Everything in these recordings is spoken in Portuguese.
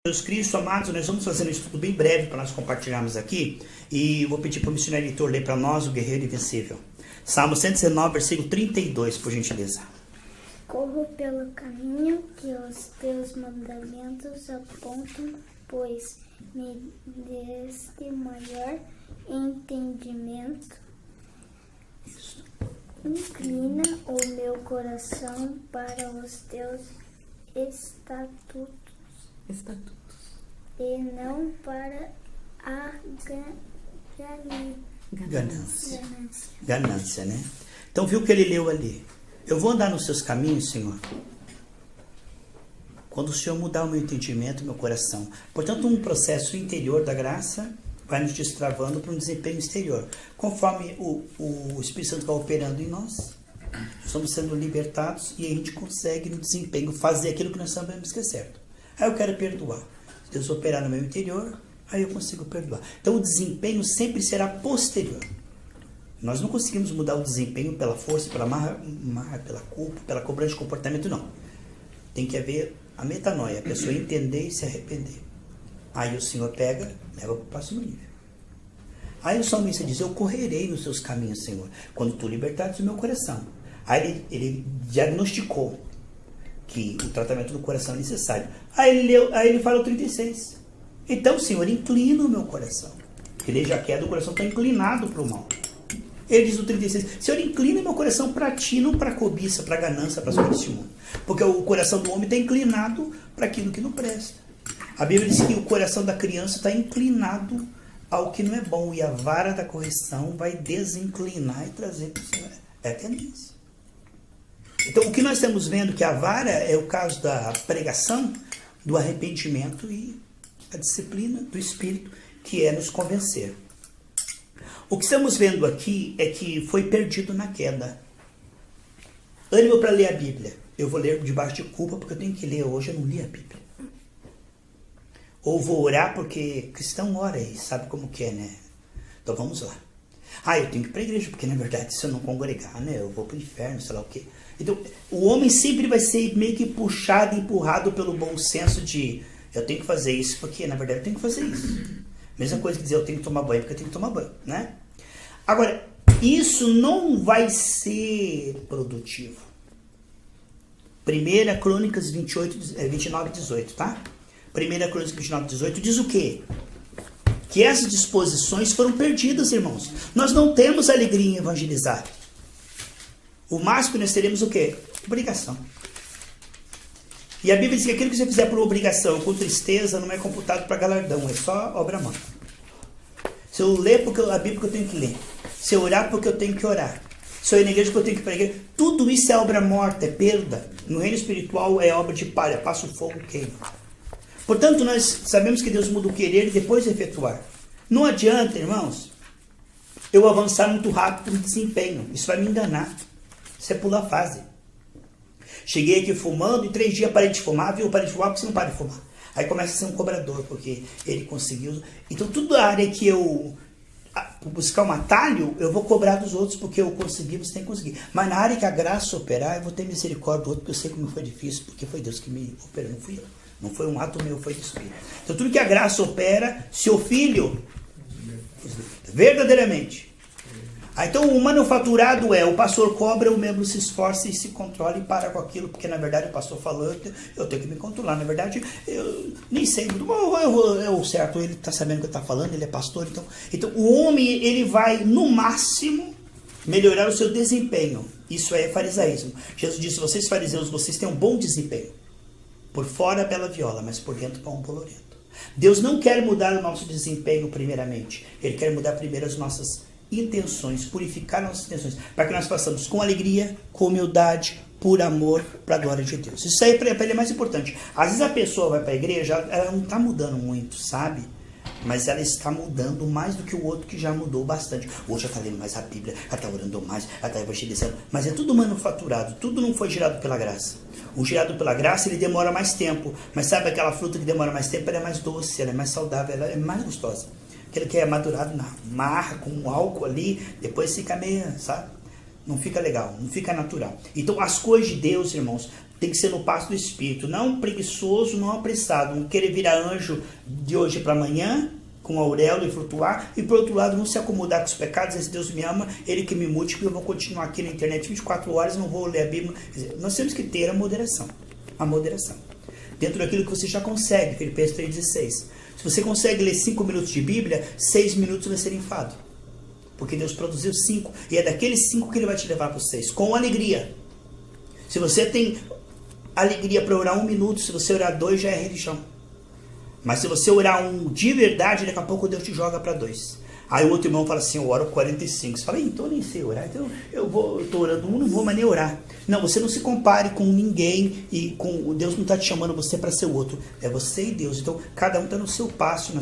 Jesus Cristo, amados, nós vamos fazer um estudo bem breve para nós compartilharmos aqui. E vou pedir para o missionário editor ler para nós o Guerreiro Invencível. Salmo 119, versículo 32, por gentileza. Corro pelo caminho que os teus mandamentos apontam, pois me deste maior entendimento. Inclina o meu coração para os teus estatutos. E não para a ganância, né? Então viu o que ele leu ali? Eu vou andar nos seus caminhos, Senhor, quando o Senhor mudar o meu entendimento, meu coração. Portanto, um processo interior da graça vai nos destravando para um desempenho exterior. Conforme o Espírito Santo vai operando em nós, estamos sendo libertados e a gente consegue no desempenho fazer aquilo que nós sabemos que é certo. Aí eu quero perdoar. Se Deus operar no meu interior, aí eu consigo perdoar. Então o desempenho sempre será posterior. Nós não conseguimos mudar o desempenho pela força, pela marra, pela culpa, pela cobrança de comportamento, não. Tem que haver a metanoia, a pessoa entender e se arrepender. Aí o Senhor pega, leva para o próximo nível. Aí o salmista diz, eu correrei nos seus caminhos, Senhor, quando tu libertares o meu coração. Aí ele diagnosticou que o tratamento do coração é necessário. Aí ele fala o 36. Então, Senhor, inclina o meu coração. Porque ele já quer do coração está inclinado para o mal. Ele diz no 36, Senhor, inclina meu coração para ti, não para a cobiça, para a ganância, para as coisas deste mundo. Porque o coração do homem está inclinado para aquilo que não presta. A Bíblia diz que o coração da criança está inclinado ao que não é bom. E a vara da correção vai desinclinar e trazer para o Senhor. É a tendência. Então, o que nós estamos vendo que a vara é o caso da pregação, do arrependimento e a disciplina do Espírito, que é nos convencer. O que estamos vendo aqui é que foi perdido na queda. Ânimo para ler a Bíblia. Eu vou ler debaixo de culpa porque eu tenho que ler. Hoje eu não li a Bíblia. Ou vou orar porque cristão ora e sabe como que é, né? Então vamos lá. Eu tenho que ir para a igreja porque na verdade se eu não congregar, né, eu vou para o inferno, sei lá o quê. Então o homem sempre vai ser meio que puxado, empurrado pelo bom senso de eu tenho que fazer isso porque na verdade eu tenho que fazer isso. Mesma coisa que dizer eu tenho que tomar banho porque eu tenho que tomar banho, né? Agora, isso não vai ser produtivo. 1 Crônicas 29 e 18, tá? 1 Crônicas 29 e 18 diz o quê? Que essas disposições foram perdidas, irmãos. Nós não temos alegria em evangelizar. O máximo que nós teremos o quê? Obrigação. E a Bíblia diz que aquilo que você fizer por obrigação, com tristeza, não é computado para galardão, é só obra morta. Se eu ler a Bíblia porque eu tenho que ler, se eu orar porque eu tenho que orar, se eu ir na igreja porque eu tenho que pregar, tudo isso é obra morta, é perda. No reino espiritual é obra de palha, passa o fogo, queima. Portanto, nós sabemos que Deus muda o querer e depois efetuar. Não adianta, irmãos, eu avançar muito rápido no desempenho. Isso vai me enganar. Isso é pular fase. Cheguei aqui fumando e 3 dias parei de fumar, viu? Parei de fumar porque você não para de fumar. Aí começa a ser um cobrador, porque ele conseguiu. Então, toda a área que eu buscar um atalho, eu vou cobrar dos outros, porque eu consegui, você tem que conseguir. Mas na área que a graça operar, eu vou ter misericórdia do outro, porque eu sei como foi difícil, porque foi Deus que me operou, não fui eu. Não foi um ato meu, foi do Espírito. Então, tudo que a graça opera, se o filho, verdadeiramente. Então, o manufaturado o pastor cobra, o membro se esforça e se controla e para com aquilo, porque, na verdade, o pastor falou, eu tenho que me controlar. Na verdade, eu nem sei, é o certo, ele está sabendo o que está falando, ele é pastor. Então, o homem, ele vai, no máximo, melhorar o seu desempenho. Isso é farisaísmo. Jesus disse, vocês fariseus, vocês têm um bom desempenho. Por fora, bela viola, mas por dentro, pão bolorento. Deus não quer mudar o nosso desempenho primeiramente. Ele quer mudar primeiro as nossas intenções, purificar nossas intenções, para que nós façamos com alegria, com humildade, por amor, para a glória de Deus. Isso aí para ele é mais importante. Às vezes a pessoa vai para a igreja, ela não está mudando muito, sabe? Mas ela está mudando mais do que o outro que já mudou bastante. Hoje já está lendo mais a Bíblia, ela está orando mais, ela está evangelizando. Mas é tudo manufaturado, tudo não foi gerado pela graça. O gerado pela graça, ele demora mais tempo. Mas sabe aquela fruta que demora mais tempo? Ela é mais doce, ela é mais saudável, ela é mais gostosa. Aquele que é madurado na marra, com um álcool ali, depois fica meio, sabe? Não fica legal, não fica natural. Então as coisas de Deus, irmãos, tem que ser no passo do Espírito. Não preguiçoso, não apressado. Não querer virar anjo de hoje para amanhã, com auréola e flutuar. E por outro lado, não se acomodar com os pecados. Esse Deus me ama, Ele que me mude, porque eu vou continuar aqui na internet 24 horas, não vou ler a Bíblia. Quer dizer, nós temos que ter a moderação. A moderação. Dentro daquilo que você já consegue. Filipenses 3,16. Se você consegue ler 5 minutos de Bíblia, 6 minutos vai ser enfado. Porque Deus produziu 5. E é daqueles 5 que Ele vai te levar para os 6. Com alegria. Se você tem alegria para orar 1 minuto, se você orar 2, já é religião. Mas se você orar 1 de verdade, daqui a pouco Deus te joga para 2. Aí o outro irmão fala assim, eu oro 45. Você fala, então eu nem sei orar, então eu estou orando 1, não vou mais nem orar. Não, você não se compare com ninguém e com Deus não está te chamando você para ser o outro. É você e Deus. Então cada um está no seu passo, na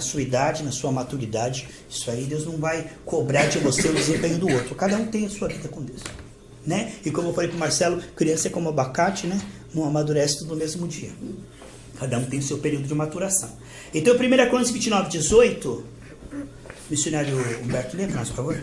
sua idade, na sua maturidade. Isso aí Deus não vai cobrar de você o desempenho do outro. Cada um tem a sua vida com Deus. Né? E como eu falei para o Marcelo, criança é como abacate, né? Não amadurece tudo no mesmo dia. Cada um tem o seu período de maturação. Então, 1 Crônicas 29, 18, missionário Humberto, lê para nós, por favor.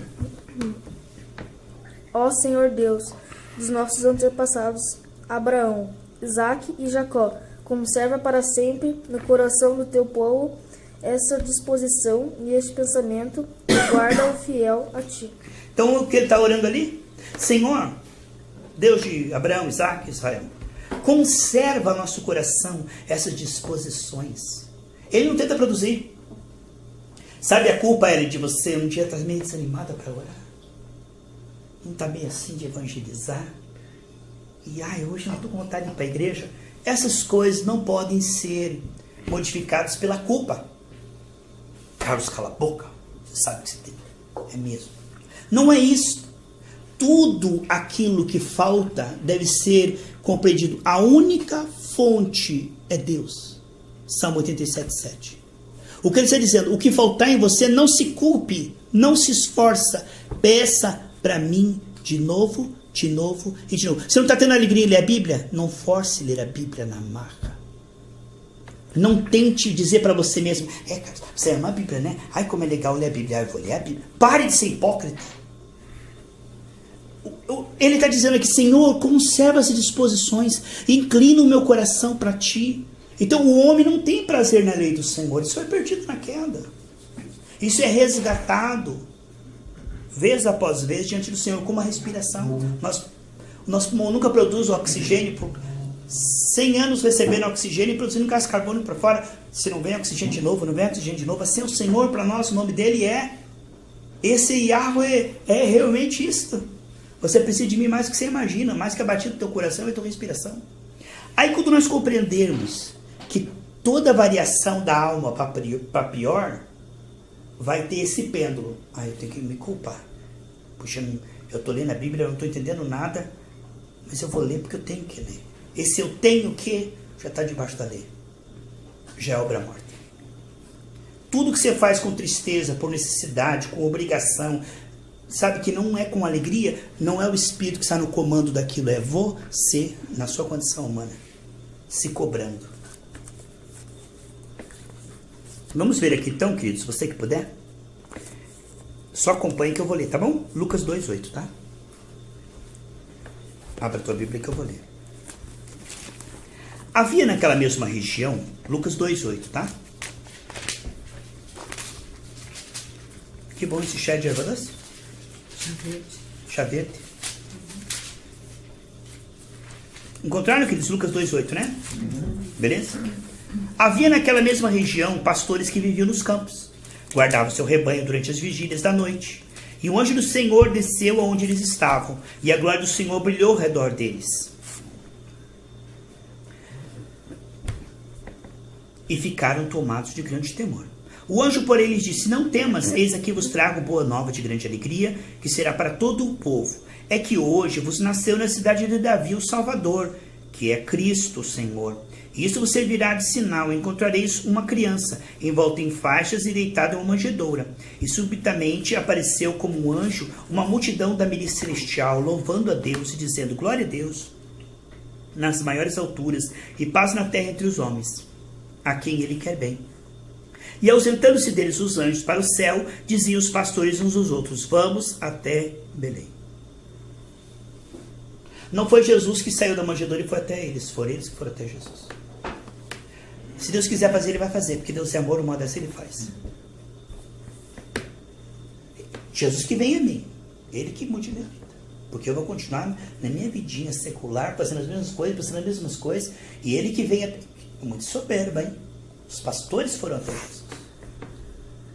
Ó Senhor Deus, dos nossos antepassados, Abraão, Isaque e Jacó, conserva para sempre no coração do teu povo essa disposição e este pensamento e guarda-o fiel a ti. Então, o que ele está orando ali? Senhor, Deus de Abraão, Isaque e Israel, conserva no nosso coração essas disposições. Ele não tenta produzir. Sabe a culpa, Ellen, de você um dia estar meio desanimada para orar? Não está meio assim de evangelizar? E hoje eu não estou com vontade de ir para a igreja? Essas coisas não podem ser modificadas pela culpa. Carlos, cala a boca. Você sabe o que você tem. É mesmo. Não é isso. Tudo aquilo que falta deve ser compreendido. A única fonte é Deus. Salmo 87:7. O que ele está dizendo? O que faltar em você, não se culpe, não se esforça. Peça para mim de novo e de novo. Você não está tendo alegria em ler a Bíblia? Não force ler a Bíblia na marca. Não tente dizer para você mesmo, Carlos, você ama a Bíblia, né? Ai, como é legal ler a Bíblia. Eu vou ler a Bíblia. Pare de ser hipócrita. Ele está dizendo aqui, Senhor, conserva essas disposições, inclina o meu coração para ti. Então o homem não tem prazer na lei do Senhor, isso foi perdido na queda. Isso é resgatado, vez após vez, diante do Senhor, como a respiração. Nosso pulmão nunca produz o oxigênio, por 100 anos recebendo oxigênio e produzindo gás carbônico para fora. Se não vem oxigênio de novo, não vem oxigênio de novo. Assim, o Senhor para nós, o nome dele esse Yahweh é realmente isto. Você precisa de mim mais do que você imagina, mais que a batida do teu coração e a tua respiração. Aí quando nós compreendermos que toda variação da alma para pior, vai ter esse pêndulo. Eu tenho que me culpar. Puxa, eu estou lendo a Bíblia, eu não estou entendendo nada, mas eu vou ler porque eu tenho que ler. Esse eu tenho que já está debaixo da lei. Já é obra morta. Tudo que você faz com tristeza, por necessidade, com obrigação, sabe que não é com alegria, não é o Espírito que está no comando daquilo, é você, na sua condição humana, se cobrando. Vamos ver aqui então, queridos, você que puder. Só acompanhe que eu vou ler, tá bom? Lucas 2:8, tá? Abra a tua Bíblia que eu vou ler. Havia naquela mesma região, Lucas 2:8, tá? Que bom esse chá de erva doce. Chá verde. Encontraram aqueles Lucas 2:8, né? Beleza? Havia naquela mesma região pastores que viviam nos campos. Guardavam seu rebanho durante as vigílias da noite. E o anjo do Senhor desceu aonde eles estavam. E a glória do Senhor brilhou ao redor deles. E ficaram tomados de grande temor. O anjo, porém, lhes disse, não temas, eis aqui vos trago boa nova de grande alegria, que será para todo o povo. É que hoje vos nasceu na cidade de Davi o Salvador, que é Cristo, o Senhor. Isso vos servirá de sinal, encontrareis uma criança, envolta em faixas e deitada em uma manjedoura. E subitamente apareceu como um anjo uma multidão da milícia celestial, louvando a Deus e dizendo, glória a Deus, nas maiores alturas, e paz na terra entre os homens, a quem ele quer bem. E ausentando-se deles os anjos para o céu, diziam os pastores uns aos outros, vamos até Belém. Não foi Jesus que saiu da manjedoura e foi até eles. Foram eles que foram até Jesus. Se Deus quiser fazer, Ele vai fazer. Porque Deus é amor, uma dessa Ele faz. Jesus que vem a mim. Ele que mude minha vida. Porque eu vou continuar na minha vidinha secular, fazendo as mesmas coisas, pensando as mesmas coisas. E Ele que vem até... Muito soberba, hein? Os pastores foram até Jesus.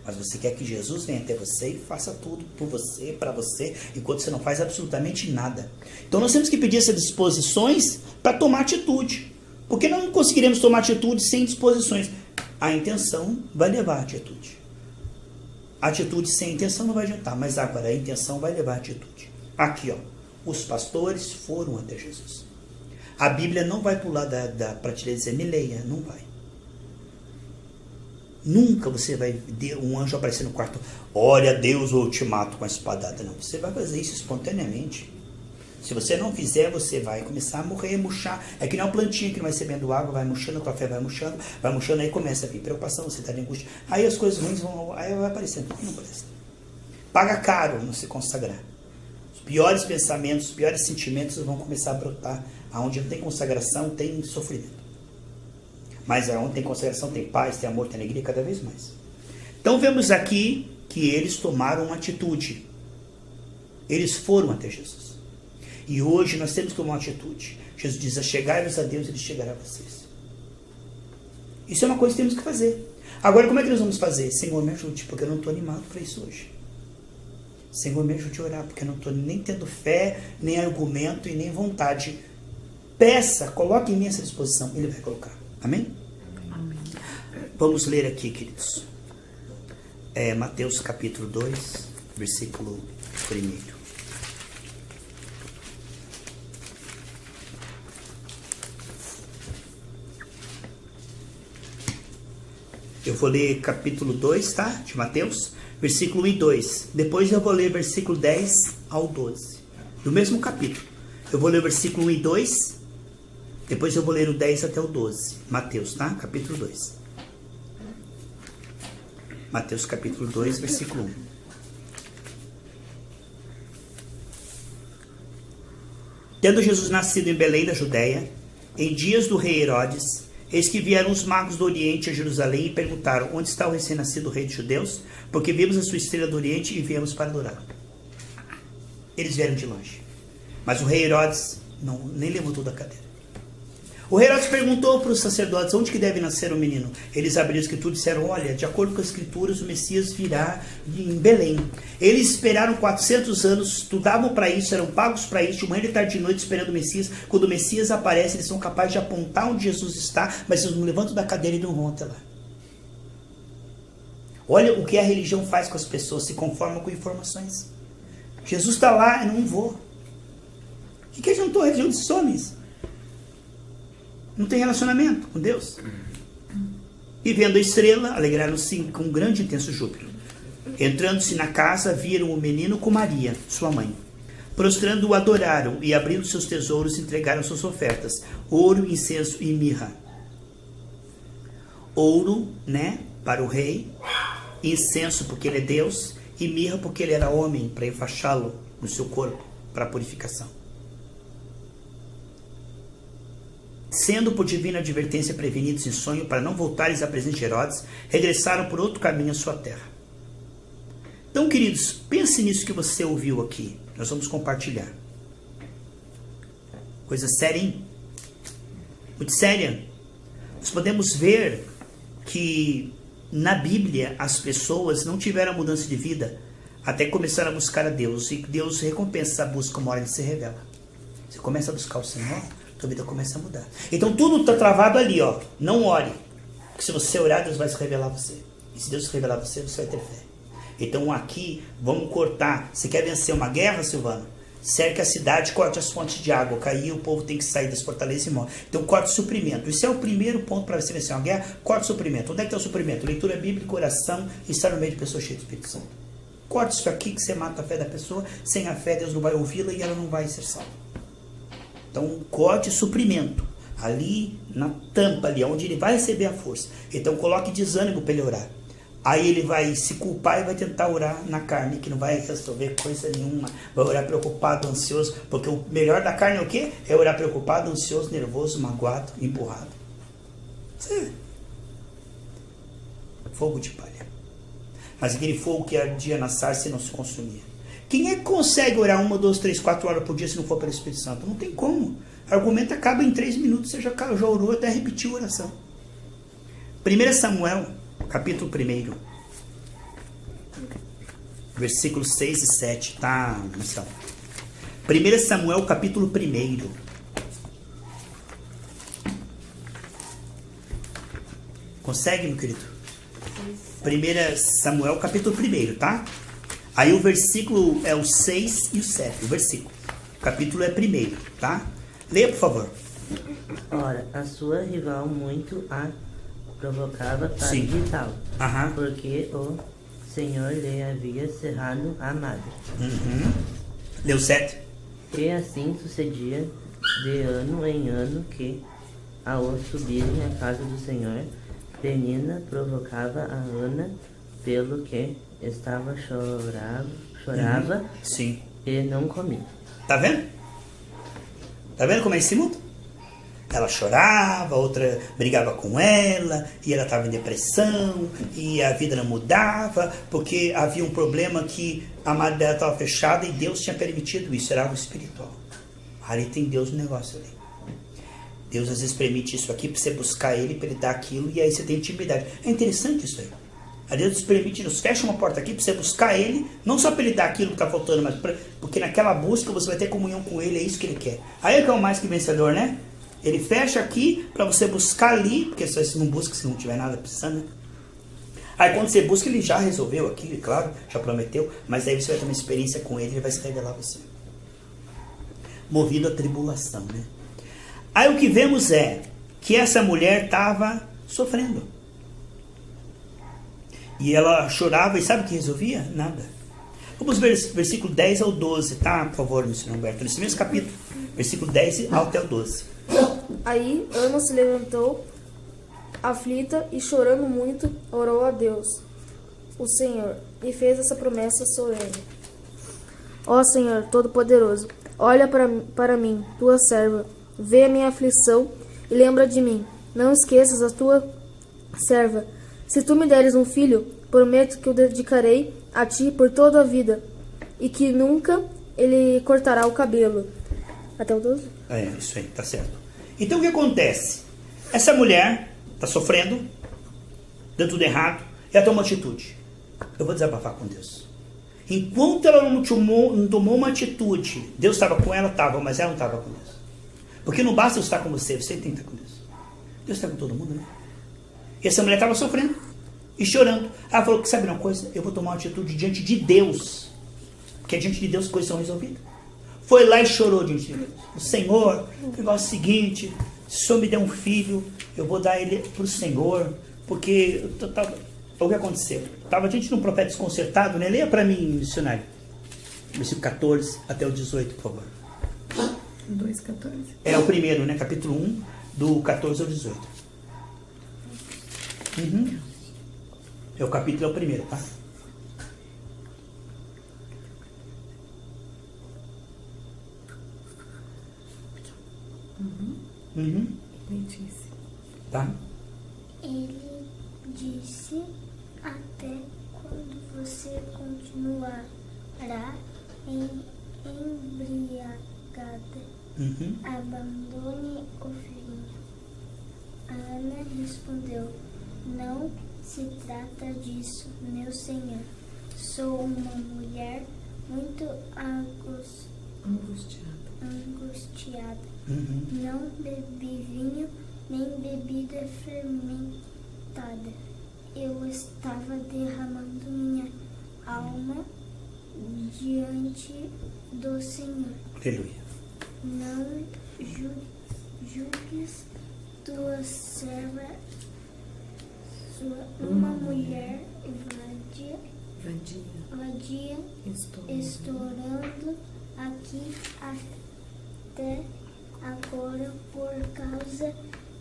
Mas você quer que Jesus venha até você e faça tudo por você, para você, enquanto você não faz absolutamente nada. Então nós temos que pedir essas disposições para tomar atitude. Porque nós não conseguiremos tomar atitude sem disposições. A intenção vai levar à atitude. A atitude sem intenção não vai adiantar, mas agora a intenção vai levar à atitude. Aqui, ó, os pastores foram até Jesus. A Bíblia não vai pular da prateleira e dizer, me leia, não vai. Nunca você vai ver um anjo aparecer no quarto, olha Deus, ou eu te mato com a espadada. Não, você vai fazer isso espontaneamente. Se você não fizer, você vai começar a morrer, murchar. É que nem uma plantinha que não vai recebendo água, vai murchando, o café vai murchando, aí começa a vir preocupação, você está em angústia. Aí as coisas ruins vão, aí vai aparecendo, tudo não presta. Paga caro não se consagrar. Os piores pensamentos, os piores sentimentos vão começar a brotar. Onde não tem consagração, tem sofrimento. Mas onde tem consagração, tem paz, tem amor, tem alegria, cada vez mais. Então vemos aqui que eles tomaram uma atitude. Eles foram até Jesus. E hoje nós temos que tomar uma atitude. Jesus diz, chegai-vos a Deus, Ele chegará a vocês. Isso é uma coisa que temos que fazer. Agora, como é que nós vamos fazer? Senhor, me ajude, porque eu não estou animado para isso hoje. Senhor, me ajude a orar, porque eu não estou nem tendo fé, nem argumento e nem vontade. Peça, coloque em mim essa disposição. Ele vai colocar. Amém? Amém. Vamos ler aqui, queridos. Mateus capítulo 2, versículo 1. Eu vou ler capítulo 2, tá? De Mateus, versículo 1 e 2. Depois eu vou ler versículo 10 ao 12. Do mesmo capítulo. Eu vou ler o versículo 1 e 2. Depois eu vou ler o 10 até o 12. Mateus, tá? Capítulo 2. Mateus capítulo 2, versículo 1. Tendo Jesus nascido em Belém da Judéia, em dias do rei Herodes, eis que vieram os magos do Oriente a Jerusalém e perguntaram, onde está o recém-nascido rei dos judeus? Porque vimos a sua estrela do Oriente e viemos para adorar. Eles vieram de longe. Mas o rei Herodes nem levantou da cadeira. O rei Herodes perguntou para os sacerdotes onde que deve nascer o menino. Eles abriram a escritura e disseram, olha, de acordo com as escrituras, o Messias virá em Belém. Eles esperaram 400 anos, estudavam para isso, eram pagos para isso, de manhã, de tarde e de noite esperando o Messias. Quando o Messias aparece, eles são capazes de apontar onde Jesus está, mas eles não levantam da cadeira e não vão até lá. Olha o que a religião faz com as pessoas, se conformam com informações. Jesus está lá, eu não vou. O que adiantou a religião desses homens? Não tem relacionamento com Deus. E vendo a estrela, alegraram-se com um grande e intenso júbilo. Entrando-se na casa, viram o menino com Maria, sua mãe. Prostrando, o adoraram e, abrindo seus tesouros, entregaram suas ofertas: ouro, incenso e mirra. Ouro, para o rei, incenso porque ele é Deus, e mirra porque ele era homem, para enfaixá-lo no seu corpo, para a purificação. Sendo por divina advertência prevenidos em sonho para não voltares à presença de Herodes, regressaram por outro caminho à sua terra. Então, queridos, pense nisso que você ouviu aqui. Nós vamos compartilhar. Coisa séria, hein? Muito séria. Nós podemos ver que na Bíblia as pessoas não tiveram mudança de vida até começar a buscar a Deus. E Deus recompensa essa busca uma hora ele se revela. Você começa a buscar o Senhor, sua vida começa a mudar. Então tudo está travado ali, ó. Não ore. Porque se você orar, Deus vai se revelar a você. E se Deus se revelar a você, você vai ter fé. Então aqui, vamos cortar. Você quer vencer uma guerra, Silvano? Cerca a cidade, corte as fontes de água. Cair, o povo tem que sair das fortalezas e morre. Então corte o suprimento. Esse é o primeiro ponto para você vencer uma guerra. Corte o suprimento. Onde é que está o suprimento? Leitura bíblica, oração e estar no meio de pessoas cheias do Espírito Santo. Corte isso aqui que você mata a fé da pessoa. Sem a fé, Deus não vai ouvi-la e ela não vai ser salva. Então corte suprimento. Ali na tampa, ali onde ele vai receber a força. Então coloque desânimo para ele orar. Aí ele vai se culpar e vai tentar orar na carne, que não vai resolver coisa nenhuma. Vai orar preocupado, ansioso, porque o melhor da carne é o quê? É orar preocupado, ansioso, nervoso, magoado, empurrado. Sim. Fogo de palha. Mas aquele fogo que ardia na sarça e não se consumia. Quem é que consegue orar 1, 2, 3, 4 horas por dia se não for pelo Espírito Santo? Não tem como. O argumento acaba em 3 minutos, você já orou até repetir a oração. 1 Samuel, capítulo 1, versículos 6 e 7, tá, Marcelo? 1 Samuel, capítulo 1. Consegue, meu querido? 1 Samuel, capítulo 1, tá? Aí o versículo é o 6 e o 7, o versículo. O capítulo é 1, tá? Leia, por favor. Ora, a sua rival muito a provocava para Sim. irritá-lo, Aham. porque o Senhor lhe havia cerrado a madre. Leu 7. E assim sucedia de ano em ano que, ao subirem à casa do Senhor, Penina provocava a Ana, pelo que estava chorava Sim. e não comia. Tá vendo? Tá vendo como é esse mundo? Ela chorava, a outra brigava com ela, e ela estava em depressão, e a vida não mudava, porque havia um problema que a madre dela estava fechada e Deus tinha permitido isso, era algo espiritual. Ali tem Deus no negócio ali. Deus às vezes permite isso aqui para você buscar Ele, para Ele dar aquilo, e aí você tem intimidade. É interessante isso aí. A Deus nos permite, nos fecha uma porta aqui para você buscar Ele, não só para Ele dar aquilo que está faltando, mas porque naquela busca você vai ter comunhão com Ele, é isso que Ele quer. Aí é que é o mais que vencedor, né? Ele fecha aqui para você buscar ali, porque se você não busca, se não tiver nada precisando, né? Aí quando você busca, Ele já resolveu aquilo, claro, já prometeu, mas aí você vai ter uma experiência com Ele, Ele vai se revelar a você. Movido à tribulação, né? Aí o que vemos é que essa mulher estava sofrendo. E ela chorava, e sabe o que resolvia? Nada. Vamos ver versículo 10 ao 12, tá? Por favor, Mr. Humberto. Nesse mesmo capítulo, versículo 10 até o 12. Aí Ana se levantou, aflita e chorando muito, orou a Deus, o Senhor, e fez essa promessa solene. Ó Senhor Todo-Poderoso, olha para mim, tua serva, vê a minha aflição e lembra de mim. Não esqueças a tua serva. Se tu me deres um filho, prometo que o dedicarei a ti por toda a vida, e que nunca ele cortará o cabelo. Até o 12? É, isso aí, tá certo. Então o que acontece? Essa mulher está sofrendo, deu tudo errado, e ela toma uma atitude. Eu vou desabafar com Deus. Enquanto ela não tomou uma atitude, Deus estava com ela, estava, mas ela não estava com Deus. Porque não basta eu estar com você, você tem que estar com Deus. Deus está com todo mundo, né? E essa mulher estava sofrendo e chorando. Ela falou que sabe uma coisa? Eu vou tomar uma atitude diante de Deus. Porque diante de Deus as coisas são resolvidas. Foi lá e chorou diante de Deus. O Senhor, o negócio é o seguinte, se o Senhor me der um filho, eu vou dar ele para o Senhor. Porque o que aconteceu? Estava diante de um profeta desconcertado, né? Leia para mim, missionário. Versículo 14 até o 18, por favor. 2,14. É o primeiro, né? Capítulo 1, do 14 ao 18. É o capítulo, é o primeiro, tá? Letícia. Tá? Ele disse: até quando você continuará embriagada, abandone o filho. Ana respondeu: não se trata disso, meu senhor. Sou uma mulher muito angustiada. Não bebi vinho nem bebida fermentada. Eu estava derramando minha alma diante do Senhor. Aleluia. Não julgues tua serva, uma mulher vadia, estou orando aqui até agora por causa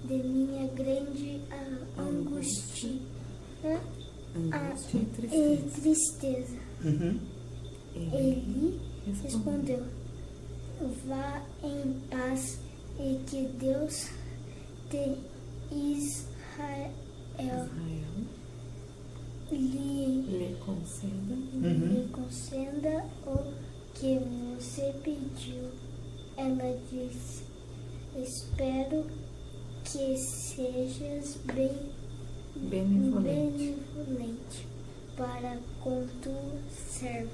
de minha grande angústia. angústia e e tristeza. tristeza. Uhum. Ele respondeu: vá em paz e que Deus de Israel Israel lhe lhe conceda lhe conceda o que você pediu. Ela disse: espero que sejas bem benevolente. benevolente para com tua serva.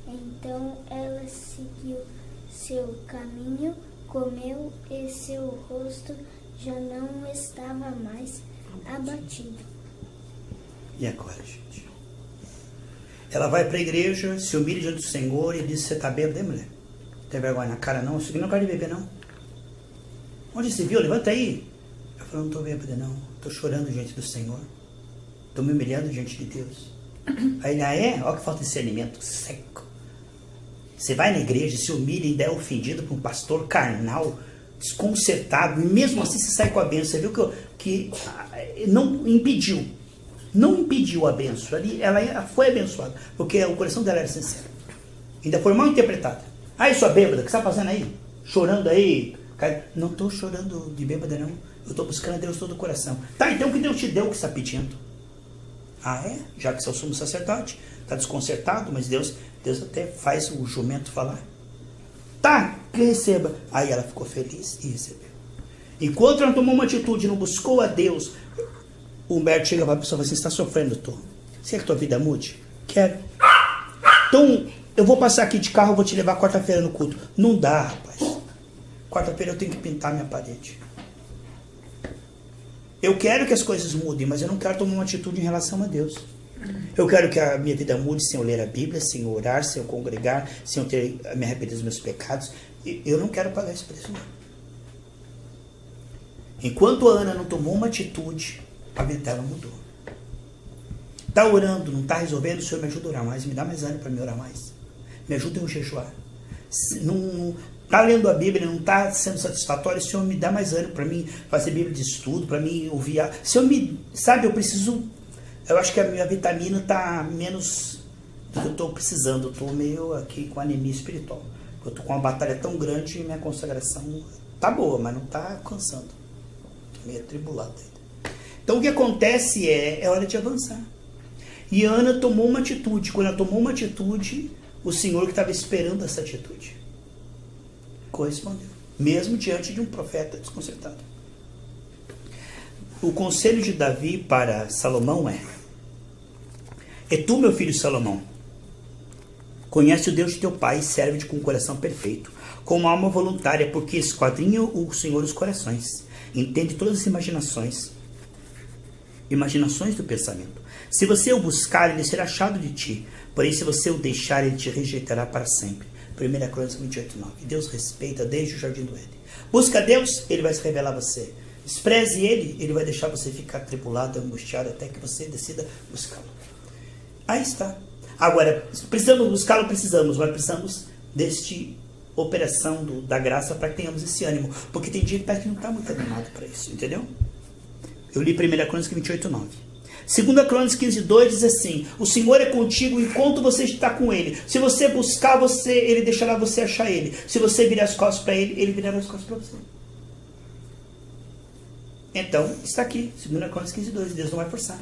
Então ela seguiu seu caminho, comeu e seu rosto já não estava mais abatido. E agora, gente? Ela vai para a igreja, se humilha diante do Senhor e diz: você está bêbada, hein, mulher? Não tem vergonha na cara, não? Isso aqui não quero beber, não. Onde se viu? Levanta aí. Eu falei: não estou bêbada, não. Estou chorando diante do Senhor. Estou me humilhando diante de Deus. Aí ele: ah, é? Olha que falta de discernimento seco. Você vai na igreja, se humilha e ainda é ofendido por um pastor carnal, desconcertado, e mesmo assim você sai com a bênção. Você viu que não impediu. Não impediu a bênção. Ali, ela foi abençoada, porque o coração dela era sincero. Ainda foi mal interpretada. Aí, sua bêbada, o que você está fazendo aí? Chorando aí? Não estou chorando de bêbada, não. Eu estou buscando a Deus todo o coração. Tá, então o que Deus te deu, o que você está pedindo? Ah, é? Já que você é o sumo sacerdote, está desconcertado, mas Deus até faz o jumento falar. Tá, que receba. Aí ela ficou feliz e recebeu. Enquanto ela tomou uma atitude, não buscou a Deus, o Humberto chega para a pessoa e fala assim: você está sofrendo, Tô? Você quer que tua vida mude? Quero. Então, eu vou passar aqui de carro, eu vou te levar quarta-feira no culto. Não dá, rapaz. Quarta-feira eu tenho que pintar minha parede. Eu quero que as coisas mudem, mas eu não quero tomar uma atitude em relação a Deus. Eu quero que a minha vida mude sem eu ler a Bíblia, sem eu orar, sem eu congregar, sem eu me arrepender dos meus pecados. Eu não quero pagar esse preço, não. Enquanto a Ana não tomou uma atitude, a vida dela mudou. Está orando, não está resolvendo, o Senhor me ajuda a orar mais, me dá mais ânimo para me orar mais. Me ajuda a eu jejuar. Não está lendo a Bíblia, não está sendo satisfatório, o Senhor me dá mais ânimo para mim fazer Bíblia de estudo, para mim ouvir. Senhor eu preciso. Eu acho que a minha vitamina está menos do que eu estou precisando. Eu estou meio aqui com anemia espiritual. Eu estou com uma batalha tão grande e minha consagração está boa, mas não está alcançando. Estou meio atribulado ainda. Então o que acontece é hora de avançar. E a Ana tomou uma atitude. Quando ela tomou uma atitude, o Senhor que estava esperando essa atitude correspondeu. Mesmo diante de um profeta desconcertado. O conselho de Davi para Salomão é: e tu, meu filho Salomão, conhece o Deus de teu pai e serve-te com um coração perfeito, com uma alma voluntária, porque esquadrinha o Senhor os corações, entende todas as imaginações do pensamento. Se você o buscar, ele será achado de ti, porém se você o deixar, ele te rejeitará para sempre. 1 Crônicas 28:9. Deus respeita desde o jardim do Éden. Busca Deus, ele vai se revelar a você. Despreze ele vai deixar você ficar tribulado, angustiado, até que você decida buscá-lo. Aí está. Agora, precisamos buscá-lo? Precisamos, mas precisamos deste operação da graça para que tenhamos esse ânimo. Porque tem dia que parece que não está muito animado para isso, entendeu? Eu li 1 Crônicas 28:9. 2 Crônicas 15:2 diz assim: o Senhor é contigo enquanto você está com ele. Se você buscar, ele deixará você achar ele. Se você virar as costas para ele, ele virará as costas para você. Então, está aqui, 2 Crônicas 15:2, Deus não vai forçar.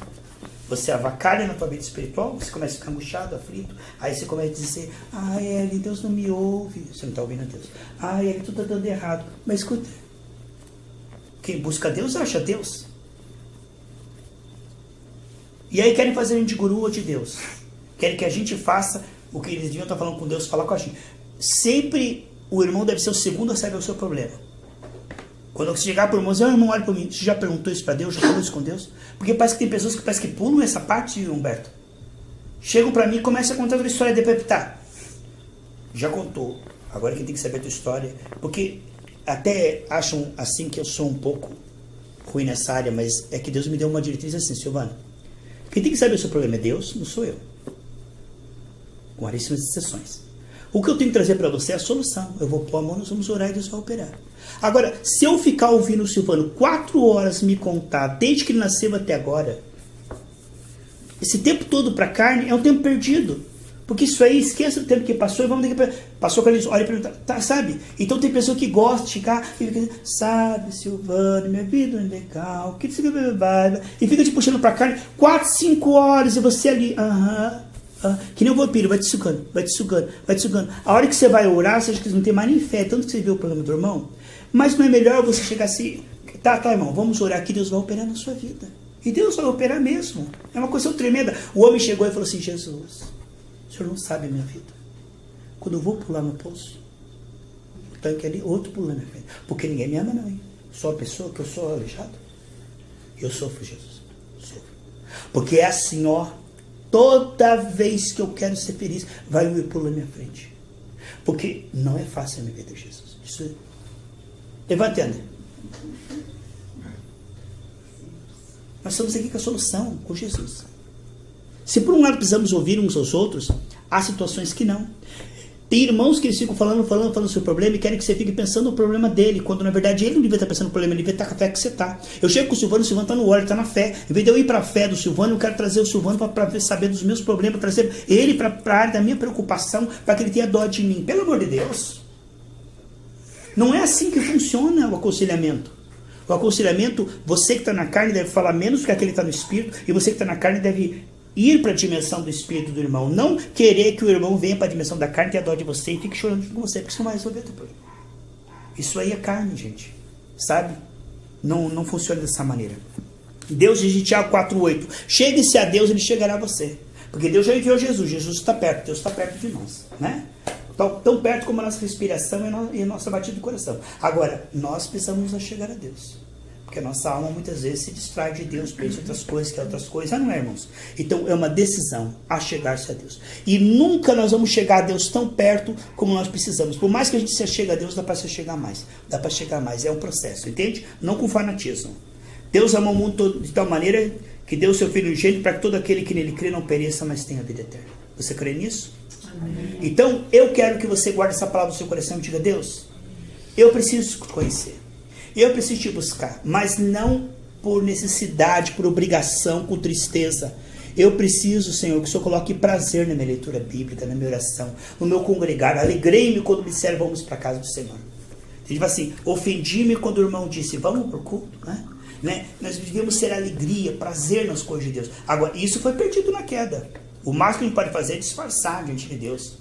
Você avacalha na tua vida espiritual, você começa a ficar angustiado, aflito, aí você começa a dizer: Eli, Deus não me ouve. Você não está ouvindo a Deus. Eli, tudo está dando errado. Mas escuta, quem busca Deus, acha Deus. E aí querem fazer a gente de guru ou de Deus. Querem que a gente faça o que eles deviam estar falando com Deus, falar com a gente. Sempre o irmão deve ser o segundo a saber o seu problema. Quando você chegar para o irmão e dizer: irmão, olha para mim, você já perguntou isso para Deus? Já falou isso com Deus? Porque parece que tem pessoas que parece que pulam essa parte, Humberto. Chegam para mim e começam a contar a história de Pepitá. Já contou. Agora quem tem que saber a tua história. Porque até acham assim que eu sou um pouco ruim nessa área, mas é que Deus me deu uma diretriz assim: Silvana, quem tem que saber o seu problema é Deus, não sou eu. Com raríssimas exceções. O que eu tenho que trazer para você é a solução. Eu vou pôr a mão, nós vamos orar e Deus vai operar. Agora, se eu ficar ouvindo o Silvano 4 horas me contar, desde que ele nasceu até agora, Esse tempo todo para a carne é um tempo perdido. Porque isso aí, esqueça do tempo que passou e vamos daqui para... Passou quando a gente olha e pergunta, tá, sabe? Então tem pessoa que gosta de ficar e fica, sabe, Silvano, minha vida é legal, que você e fica te puxando para a carne 4, 5 horas e você ali, que nem o vampiro, vai te sugando, vai te sugando, vai te sugando. A hora que você vai orar, você acha que não tem mais nem fé, tanto que você vê o problema do irmão. Mas não é melhor você chegar assim, tá, irmão, vamos orar que Deus vai operar na sua vida. E Deus vai operar mesmo. É uma coisa tremenda. O homem chegou e falou assim, Jesus, o senhor não sabe a minha vida. Quando eu vou pular no poço, o tanque ali, outro pula na minha frente. Porque ninguém me ama não, hein? Sou a pessoa que eu sou aleijado. Eu sofro, Jesus. Sofro. Porque é assim, ó. Toda vez que eu quero ser feliz, vai um e pula na minha frente. Porque não é fácil a minha vida, Jesus. Isso é... Levante, André. Nós estamos aqui com a solução, com Jesus. Se por um lado precisamos ouvir uns aos outros, há situações que não. Tem irmãos que eles ficam falando o seu problema e querem que você fique pensando no problema dele, quando na verdade ele não devia estar pensando no problema, ele devia estar com a fé que você está. Eu chego com o Silvano está no óleo, está na fé. Em vez de eu ir para a fé do Silvano, eu quero trazer o Silvano para saber dos meus problemas, trazer ele para a área da minha preocupação, para que ele tenha dó de mim. Pelo amor de Deus. Não é assim que funciona o aconselhamento. O aconselhamento, você que está na carne deve falar menos do que aquele que está no espírito, e você que está na carne deve ir para a dimensão do espírito do irmão. Não querer que o irmão venha para a dimensão da carne, tenha dó de você e fique chorando com você, porque isso não vai resolver o teu problema. Isso aí é carne, gente. Sabe? Não funciona dessa maneira. Deus diz em Tiago 4,8: chegue-se a Deus, ele chegará a você. Porque Deus já enviou Jesus. Jesus está perto. Deus está perto de nós. Né? Tão perto como a nossa respiração e a nossa batida do coração. Agora, nós precisamos nos chegar a Deus. Porque a nossa alma muitas vezes se distrai de Deus, pensa em outras coisas, quer outras coisas. Não é, irmãos? Então é uma decisão a chegar-se a Deus. E nunca nós vamos chegar a Deus tão perto como nós precisamos. Por mais que a gente se chegue a Deus, dá para se chegar mais. Dá para chegar mais. É um processo, entende? Não com fanatismo. Deus ama o mundo todo de tal maneira que deu o seu Filho unigênito para que todo aquele que nele crê não pereça, mas tenha vida eterna. Você crê nisso? Amém. Então eu quero que você guarde essa palavra no seu coração e diga: Deus, eu preciso te conhecer. Eu preciso te buscar, mas não por necessidade, por obrigação, com tristeza. Eu preciso, Senhor, que o Senhor coloque prazer na minha leitura bíblica, na minha oração, no meu congregar. Alegrei-me quando me disseram, vamos para a casa do Senhor. Tipo assim, ofendi-me quando o irmão disse, vamos para o culto, né? Nós devemos ter alegria, prazer nas coisas de Deus. Agora, isso foi perdido na queda. O máximo que a gente pode fazer é disfarçar diante de Deus.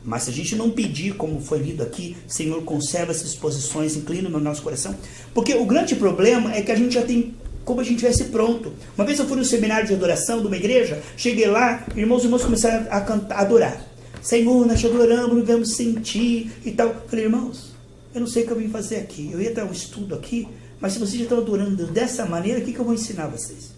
Mas se a gente não pedir, como foi lido aqui, Senhor, conserva essas posições, inclina no nosso coração. Porque o grande problema é que a gente já tem, como a gente tivesse pronto. Uma vez eu fui no seminário de adoração de uma igreja, cheguei lá, irmãos e irmãs começaram a cantar, a adorar. Senhor, nós te adoramos, nos vamos sentir e tal. Falei, irmãos, eu não sei o que eu vim fazer aqui. Eu ia dar um estudo aqui, mas se vocês já estão adorando Deus dessa maneira, o que eu vou ensinar vocês?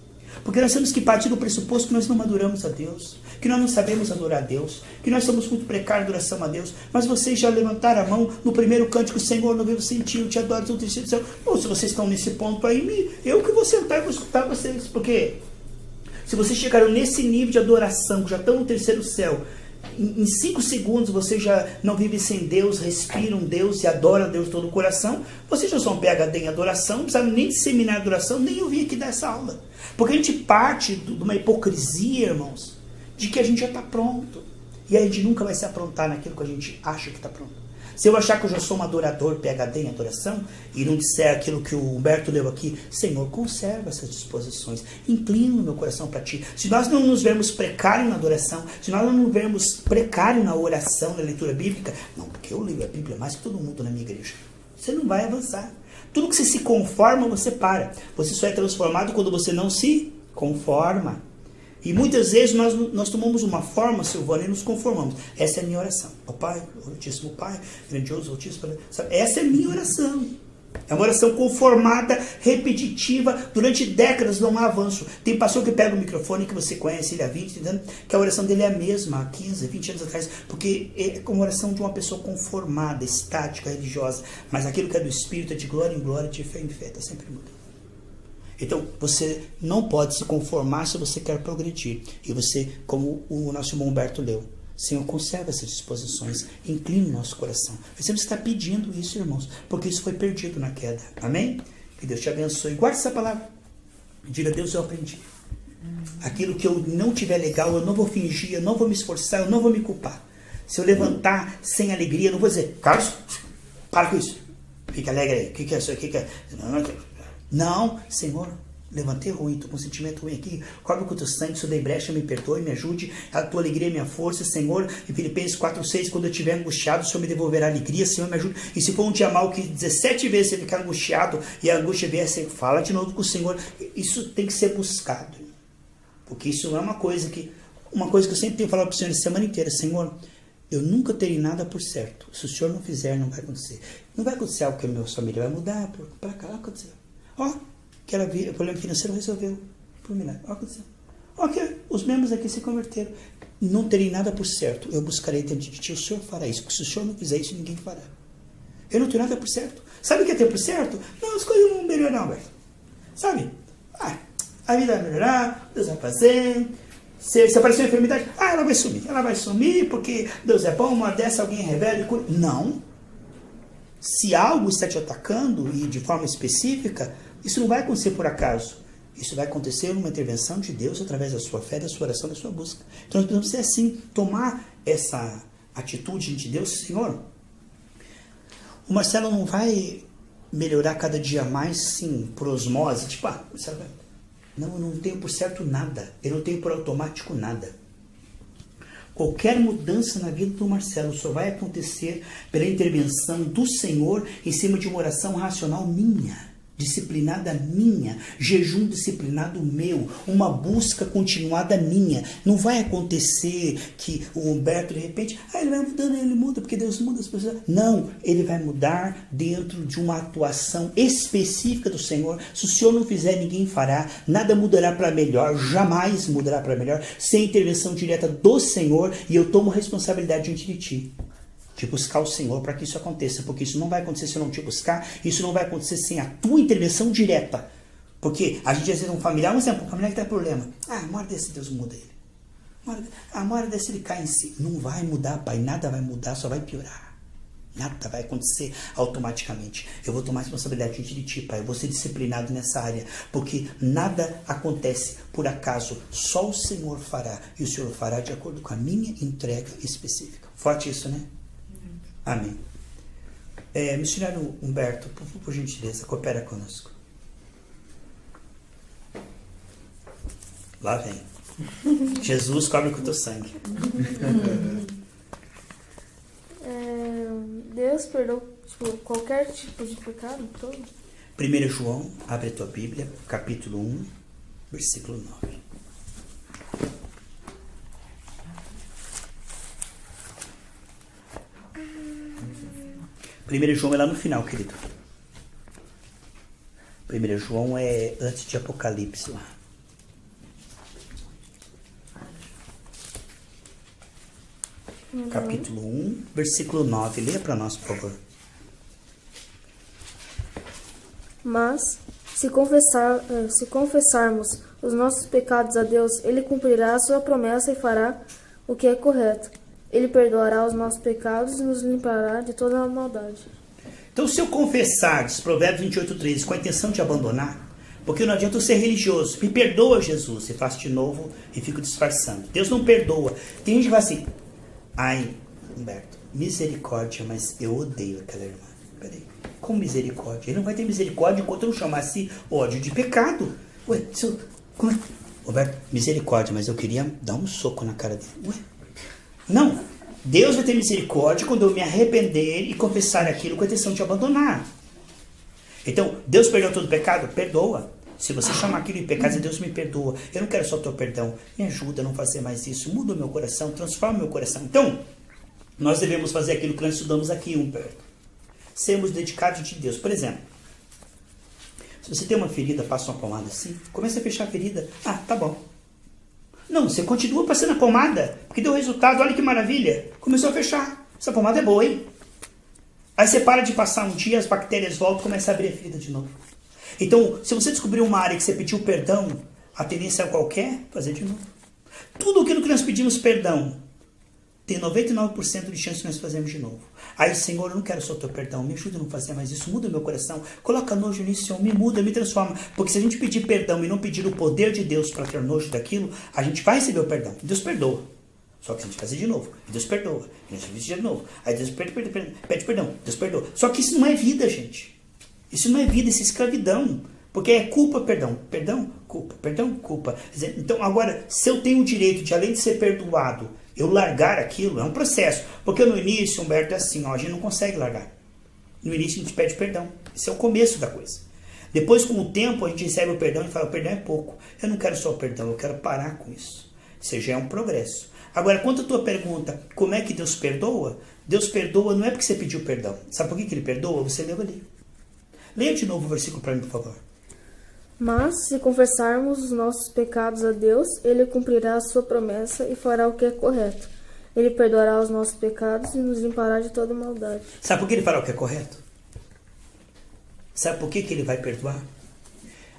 Porque nós temos que partir do pressuposto que nós não adoramos a Deus, que nós não sabemos adorar a Deus, que nós somos muito precários em adoração a Deus. Mas vocês já levantaram a mão no primeiro cântico, Senhor, não vivo sentir, eu te adoro, estou triste do céu. Ou se vocês estão nesse ponto aí, eu que vou sentar e vou escutar vocês. Porque se vocês chegaram nesse nível de adoração, que já estão no terceiro céu, em 5 segundos vocês já não vivem sem Deus, respiram Deus e adoram a Deus de todo o coração, vocês já são PhD em adoração, não precisam nem de seminário de adoração, nem eu vim aqui dar essa aula. Porque a gente parte de uma hipocrisia, irmãos, de que a gente já está pronto. E a gente nunca vai se aprontar naquilo que a gente acha que está pronto. Se eu achar que eu já sou um adorador, PhD em adoração, e não disser aquilo que o Humberto leu aqui, Senhor, conserva essas disposições, inclina o meu coração para Ti. Se nós não nos vermos precários na adoração, se nós não nos vermos precários na oração, na leitura bíblica, não, porque eu leio a Bíblia mais que todo mundo na minha igreja, você não vai avançar. Tudo que você se conforma, você para. Você só é transformado quando você não se conforma. E muitas vezes nós tomamos uma forma, Silvana, e nos conformamos. Essa é a minha oração. Ó Pai, Altíssimo Pai, grandioso, Altíssimo. Essa é a minha oração. É uma oração conformada, repetitiva. Durante décadas não há avanço. Tem pastor que pega o microfone, que você conhece ele há 20 anos, que a oração dele é a mesma há 15, 20 anos atrás. Porque é como a oração de uma pessoa conformada, estática, religiosa. Mas aquilo que é do Espírito é de glória em glória, de fé em fé. Está sempre mudando. Então, você não pode se conformar se você quer progredir. E você, como o nosso irmão Humberto leu, Senhor, conserva essas disposições, inclina o nosso coração. Você está pedindo isso, irmãos, porque isso foi perdido na queda. Amém? Que Deus te abençoe. Guarde essa palavra. Diga, Deus, eu aprendi Aquilo que eu não tiver legal, eu não vou fingir, eu não vou me esforçar, eu não vou me culpar. Se eu levantar sem alegria, eu não vou dizer, Carlos, para com isso. Fica alegre aí. O que é isso? Não, Senhor, levantei ruim, estou com um sentimento ruim aqui. Cobre com o teu sangue, se eu dei brecha, me perdoe, me ajude. A tua alegria é minha força, Senhor. Em Filipenses 4:6, quando eu estiver angustiado, o Senhor me devolverá alegria, Senhor, me ajude. E se for um dia mal que 17 vezes você ficar angustiado e a angústia vier, você fala de novo com o Senhor. Isso tem que ser buscado. Porque isso não é uma coisa que eu sempre tenho falado para o Senhor a semana inteira, Senhor, eu nunca terei nada por certo. Se o Senhor não fizer, não vai acontecer. Não vai acontecer algo que a minha família vai mudar, para cá, aconteceu. O problema financeiro resolveu, por milagre, aconteceu. Ok, os membros aqui se converteram. Não terei nada por certo. Eu buscarei diante de ti, o Senhor fará isso. Porque se o Senhor não fizer isso, ninguém fará. Eu não tenho nada por certo. Sabe o que é ter por certo? Não, as coisas não vão melhorar, Alberto. Sabe? A vida vai melhorar, Deus vai fazer. Se aparecer uma enfermidade, ela vai sumir. Ela vai sumir porque Deus é bom, uma dessa alguém revela e cura. Não. Se algo está te atacando e de forma específica, isso não vai acontecer por acaso. Isso vai acontecer numa intervenção de Deus através da sua fé, da sua oração, da sua busca. Então nós precisamos ser assim, tomar essa atitude de Deus. Senhor, o Marcelo não vai melhorar cada dia mais, sim, por osmose. Tipo, Marcelo vai... Não, eu não tenho por certo nada. Eu não tenho por automático nada. Qualquer mudança na vida do Marcelo só vai acontecer pela intervenção do Senhor em cima de uma oração racional minha, disciplinada minha, jejum disciplinado meu, uma busca continuada minha. Não vai acontecer que o Humberto de repente, ele vai mudando, ele muda porque Deus muda as pessoas. Não, ele vai mudar dentro de uma atuação específica do Senhor. Se o Senhor não fizer, ninguém fará. Nada mudará para melhor, jamais mudará para melhor, sem intervenção direta do Senhor, e eu tomo responsabilidade diante de ti. De buscar o Senhor para que isso aconteça, porque isso não vai acontecer se eu não te buscar, isso não vai acontecer sem a tua intervenção direta. Porque a gente às vezes um familiar, um exemplo, um familiar que tem problema, uma hora desse Deus muda ele, uma hora desse ele cai em si. Não vai mudar, pai, nada vai mudar, só vai piorar. Nada vai acontecer automaticamente. Eu vou tomar responsabilidade diante de ti, pai, eu vou ser disciplinado nessa área, porque nada acontece por acaso, só o Senhor fará, e o Senhor fará de acordo com a minha entrega específica. Forte isso, né? Amém. Missionário Humberto, por gentileza, coopera conosco. Lá vem. Jesus cobre com o teu sangue. Deus perdoa qualquer tipo de pecado todo? 1 João, abre a tua Bíblia, capítulo 1, versículo 9. 1 João é lá no final, querido. 1 João é antes de Apocalipse lá. Capítulo 1, versículo 9. Leia para nós, por favor. Mas, se confessarmos os nossos pecados a Deus, Ele cumprirá a sua promessa e fará o que é correto. Ele perdoará os nossos pecados e nos limpará de toda a maldade. Então, se eu confessar, diz Provérbios 28:13, com a intenção de abandonar, porque não adianta eu ser religioso, me perdoa, Jesus, e faço de novo e fico disfarçando. Deus não perdoa. Tem gente que fala assim, Humberto, misericórdia, mas eu odeio aquela irmã. Peraí, com misericórdia? Ele não vai ter misericórdia enquanto eu não chamasse ódio de pecado. Como é? Humberto, misericórdia, mas eu queria dar um soco na cara dele. Não, Deus vai ter misericórdia quando eu me arrepender e confessar aquilo com a intenção de abandonar. Então, Deus perdoa todo pecado? Perdoa. Se você chamar aquilo de pecado, Deus me perdoa. Eu não quero só o teu perdão. Me ajuda a não fazer mais isso. Muda o meu coração, transforma o meu coração. Então, nós devemos fazer aquilo que nós estudamos aqui, Humberto. Sermos dedicados de Deus. Por exemplo, se você tem uma ferida, passa uma pomada assim, começa a fechar a ferida. Tá bom. Não, você continua passando a pomada, porque deu resultado, olha que maravilha. Começou a fechar. Essa pomada é boa, hein? Aí você para de passar um dia, as bactérias voltam e começa a abrir a ferida de novo. Então, se você descobrir uma área que você pediu perdão, a tendência é qualquer, fazer de novo. Tudo aquilo que nós pedimos perdão, tem 99% de chance de nós fazermos de novo. Aí, Senhor, eu não quero só o teu perdão, me ajuda a não fazer mais isso, muda meu coração, coloca nojo nisso, Senhor, me muda, me transforma. Porque se a gente pedir perdão e não pedir o poder de Deus para ter nojo daquilo, a gente vai receber o perdão. Deus perdoa. Só que se a gente fazer de novo, Deus perdoa. A gente faz de novo. Aí Deus pede perdão, Deus perdoa. Só que isso não é vida, gente. Isso não é vida, isso é escravidão. Porque é culpa, perdão, culpa. Então, agora, se eu tenho o direito de, além de ser perdoado, eu largar aquilo, é um processo. Porque no início, Humberto, é assim, ó, a gente não consegue largar. No início a gente pede perdão. Esse é o começo da coisa. Depois, com o tempo, a gente recebe o perdão e fala, o perdão é pouco. Eu não quero só o perdão, eu quero parar com isso. Isso já é um progresso. Agora, quanto à tua pergunta, como é que Deus perdoa? Deus perdoa não é porque você pediu perdão. Sabe por que Ele perdoa? Você leu ali. Leia de novo o versículo para mim, por favor. Mas, se confessarmos os nossos pecados a Deus, Ele cumprirá a sua promessa e fará o que é correto. Ele perdoará os nossos pecados e nos limpará de toda maldade. Sabe por que Ele fará o que é correto? Sabe por que Ele vai perdoar?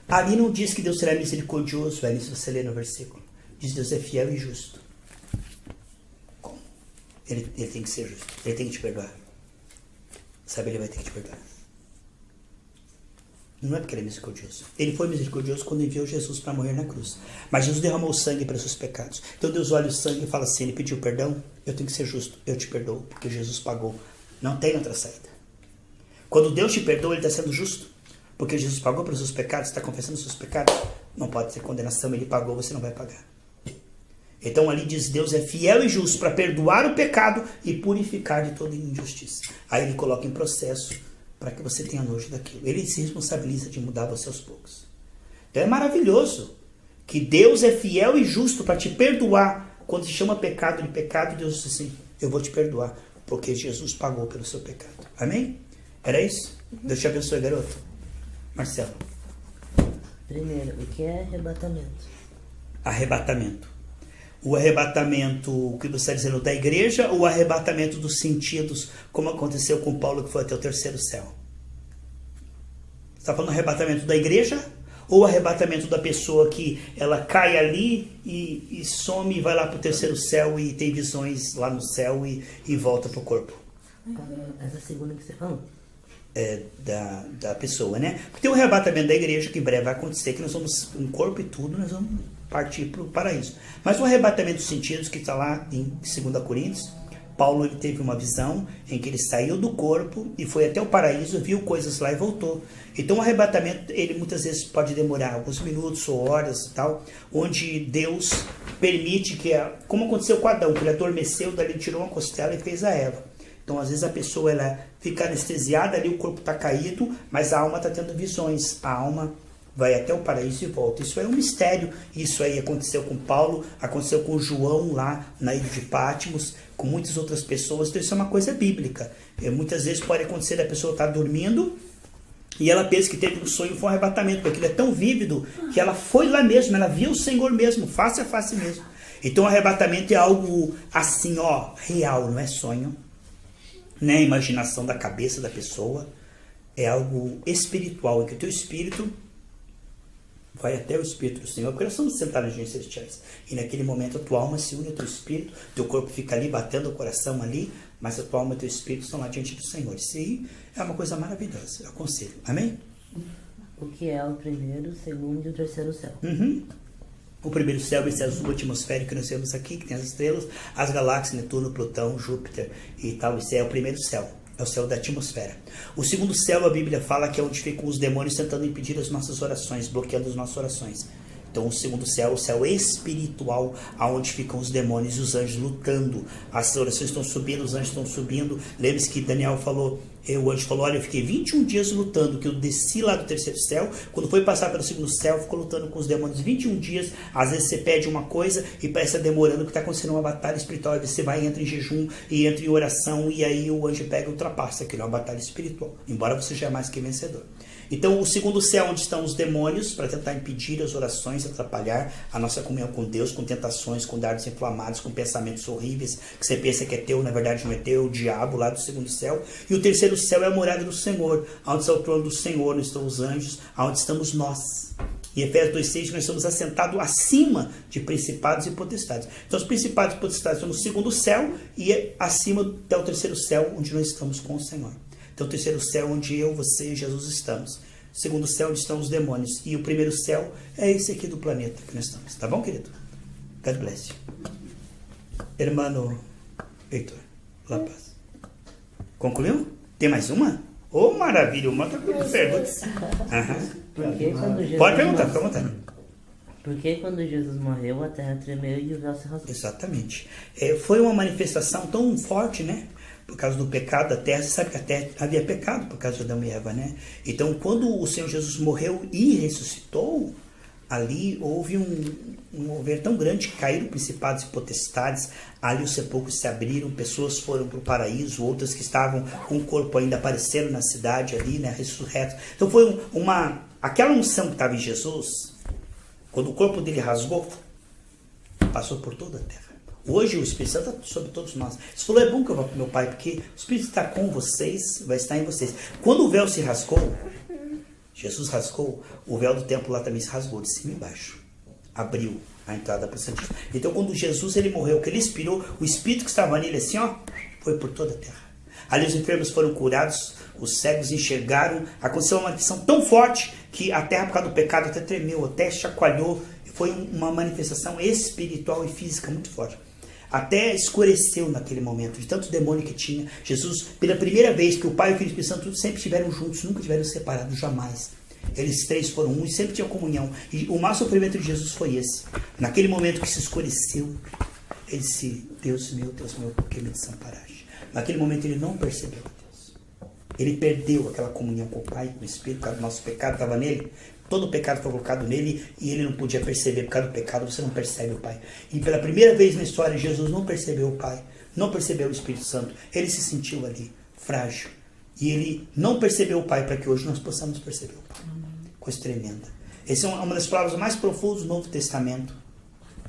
Ali não diz que Deus será misericordioso, é isso você lê no versículo. Diz que Deus é fiel e justo. Como? Ele tem que ser justo. Ele tem que te perdoar. Sabe, Ele vai ter que te perdoar. Não é porque Ele é misericordioso. Ele foi misericordioso quando enviou Jesus para morrer na cruz. Mas Jesus derramou sangue para os seus pecados. Então Deus olha o sangue e fala assim, Ele pediu perdão, eu tenho que ser justo, eu te perdoo, porque Jesus pagou. Não tem outra saída. Quando Deus te perdoa, Ele está sendo justo. Porque Jesus pagou pelos seus pecados, está confessando os seus pecados. Não pode ter condenação, Ele pagou, você não vai pagar. Então ali diz, Deus é fiel e justo para perdoar o pecado e purificar de toda injustiça. Aí Ele coloca em processo para que você tenha nojo daquilo. Ele se responsabiliza de mudar você aos poucos. Então é maravilhoso que Deus é fiel e justo para te perdoar. Quando se chama pecado de pecado, Deus diz assim, eu vou te perdoar, porque Jesus pagou pelo seu pecado. Amém? Era isso? Deus te abençoe, garoto. Marcelo. Primeiro, o que é arrebatamento? Arrebatamento. O arrebatamento que você está dizendo da igreja ou o arrebatamento dos sentidos, como aconteceu com Paulo, que foi até o terceiro céu? Você está falando arrebatamento da igreja ou arrebatamento da pessoa que ela cai ali e some e vai lá para o terceiro céu e tem visões lá no céu e volta para o corpo? Essa segunda que você falou. Da pessoa, né? Porque tem o arrebatamento da igreja, que em breve vai acontecer, que nós vamos, um corpo e tudo, nós vamos partir para o paraíso. Mas o arrebatamento dos sentidos, que está lá em 2 Coríntios, Paulo ele teve uma visão em que ele saiu do corpo e foi até o paraíso, viu coisas lá e voltou. Então o arrebatamento, ele muitas vezes pode demorar alguns minutos ou horas e tal, onde Deus permite que, como aconteceu com Adão, que ele adormeceu, daí ele tirou uma costela e fez a Eva. Então, às vezes, a pessoa ela fica anestesiada ali, o corpo está caído, mas a alma está tendo visões. A alma vai até o paraíso e volta. Isso é um mistério. Isso aí aconteceu com Paulo, aconteceu com João lá na ilha de Patmos, com muitas outras pessoas. Então, isso é uma coisa bíblica. Muitas vezes pode acontecer da pessoa estar dormindo e ela pensa que teve um sonho, foi um arrebatamento, porque aquilo é tão vívido que ela foi lá mesmo, ela viu o Senhor mesmo, face a face mesmo. Então, o arrebatamento é algo assim, ó, real, não é sonho. Não é a imaginação da cabeça da pessoa, é algo espiritual, em que o teu espírito vai até o Espírito do Senhor, porque nós estamos sentados nas regiões celestiais, e naquele momento a tua alma se une ao teu espírito, teu corpo fica ali batendo o coração ali, mas a tua alma e o teu espírito estão lá diante do Senhor. Isso aí é uma coisa maravilhosa, eu aconselho. Amém? O que é o primeiro, o segundo e o terceiro céu? O primeiro céu, esse azul atmosférico que nós vemos aqui, que tem as estrelas, as galáxias, Netuno, Plutão, Júpiter e tal. Esse é o primeiro céu, é o céu da atmosfera. O segundo céu, a Bíblia fala que é onde ficam os demônios tentando impedir as nossas orações, bloqueando as nossas orações. Então, o segundo céu é o céu espiritual, aonde ficam os demônios e os anjos lutando. As orações estão subindo, os anjos estão subindo. Lembre-se que Daniel falou, o anjo falou, olha, eu fiquei 21 dias lutando, que eu desci lá do terceiro céu, quando foi passar pelo segundo céu, ficou lutando com os demônios 21 dias. Às vezes você pede uma coisa e parece estar demorando, que está acontecendo uma batalha espiritual, aí você vai, entra em jejum e entra em oração, e aí o anjo pega e ultrapassa aquilo, é uma batalha espiritual, embora você já é mais que vencedor. Então, o segundo céu, onde estão os demônios, para tentar impedir as orações, atrapalhar a nossa comunhão com Deus, com tentações, com dardos inflamados, com pensamentos horríveis, que você pensa que é teu, na verdade não é teu, o diabo lá do segundo céu. E o terceiro céu é a morada do Senhor, onde está o trono do Senhor, onde estão os anjos, onde estamos nós. Em Efésios 2,6 nós estamos assentados acima de principados e potestades. Então os principados e potestades estão no segundo céu e acima até o terceiro céu onde nós estamos com o Senhor. Então o terceiro céu onde eu, você e Jesus estamos. O segundo céu onde estão os demônios. E o primeiro céu é esse aqui do planeta que nós estamos. Tá bom, querido? God bless you. Hermano Heitor, La Paz. Concluiu? Tem mais uma? Oh, maravilha, uma outra pergunta. Porque quando Jesus Pode perguntar, fica à vontade. Porque quando Jesus morreu, a terra tremeu e o véu se rasgou. Exatamente. Foi uma manifestação tão forte, né? Por causa do pecado da terra. Você sabe que a terra havia pecado por causa de Adão e Eva, né? Então, quando o Senhor Jesus morreu e ressuscitou, ali houve um mover tão grande que caíram principados e potestades. Ali os sepulcros se abriram, pessoas foram para o paraíso, outras que estavam com o corpo ainda apareceram na cidade ali, né, ressurretos. Então foi aquela unção que estava em Jesus, quando o corpo dele rasgou, passou por toda a terra. Hoje o Espírito Santo está sobre todos nós. Você falou, é bom que eu vá para o meu Pai, porque o Espírito está com vocês, vai estar em vocês. Quando o véu se rasgou, Jesus rasgou, o véu do templo lá também se rasgou, de cima e embaixo. Abriu a entrada para o Santíssimo. Então, quando Jesus ele morreu, que ele expirou, o Espírito que estava nele, assim, ó, foi por toda a terra. Ali os enfermos foram curados, os cegos enxergaram. Aconteceu uma manifestação tão forte que a terra, por causa do pecado, até tremeu, até chacoalhou. Foi uma manifestação espiritual e física muito forte. Até escureceu naquele momento, de tanto demônio que tinha. Jesus, pela primeira vez, que o Pai e o Filho e o Espírito Santo sempre estiveram juntos, nunca estiveram separados, jamais. Eles três foram um e sempre tinham comunhão. E o maior sofrimento de Jesus foi esse. Naquele momento que se escureceu, ele disse, Deus meu, por que me desamparaste? Naquele momento ele não percebeu Deus. Ele perdeu aquela comunhão com o Pai, com o Espírito, por causa do nosso pecado estava nele. Todo o pecado foi colocado nele e ele não podia perceber. Por causa do pecado você não percebe o Pai. E pela primeira vez na história, Jesus não percebeu o Pai, não percebeu o Espírito Santo. Ele se sentiu ali, frágil. E ele não percebeu o Pai para que hoje nós possamos perceber o Pai. Coisa tremenda. Essa é uma das palavras mais profundas do Novo Testamento.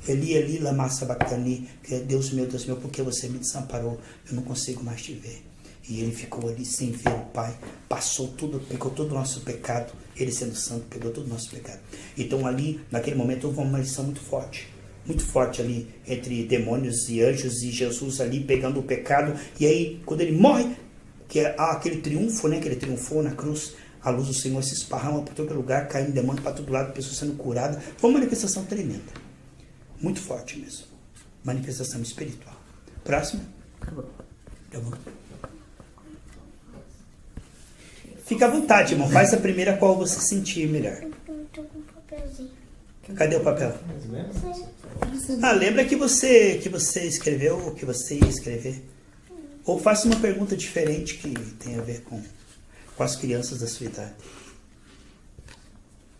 Eli, lama sabachthani, que é Deus meu, por que você me desamparou? Eu não consigo mais te ver. E ele ficou ali sem ver o Pai, passou tudo, pegou todo o nosso pecado, ele sendo santo, pegou todo o nosso pecado. Então ali, naquele momento, houve uma lição muito forte ali, entre demônios e anjos e Jesus ali pegando o pecado. E aí, quando ele morre, que é aquele triunfo, né, que ele triunfou na cruz, a luz do Senhor se esparrama por todo lugar, caindo demônio para todo lado, pessoas sendo curadas. Foi uma manifestação tremenda, muito forte mesmo, manifestação espiritual. Próximo? Acabou. Tá bom. Fica à vontade, irmão. Faz a primeira qual você sentir melhor. Eu tô com um papelzinho. Cadê o papel? Lembra que você escreveu o que você ia escrever? Ou faça uma pergunta diferente que tem a ver com as crianças da sua idade.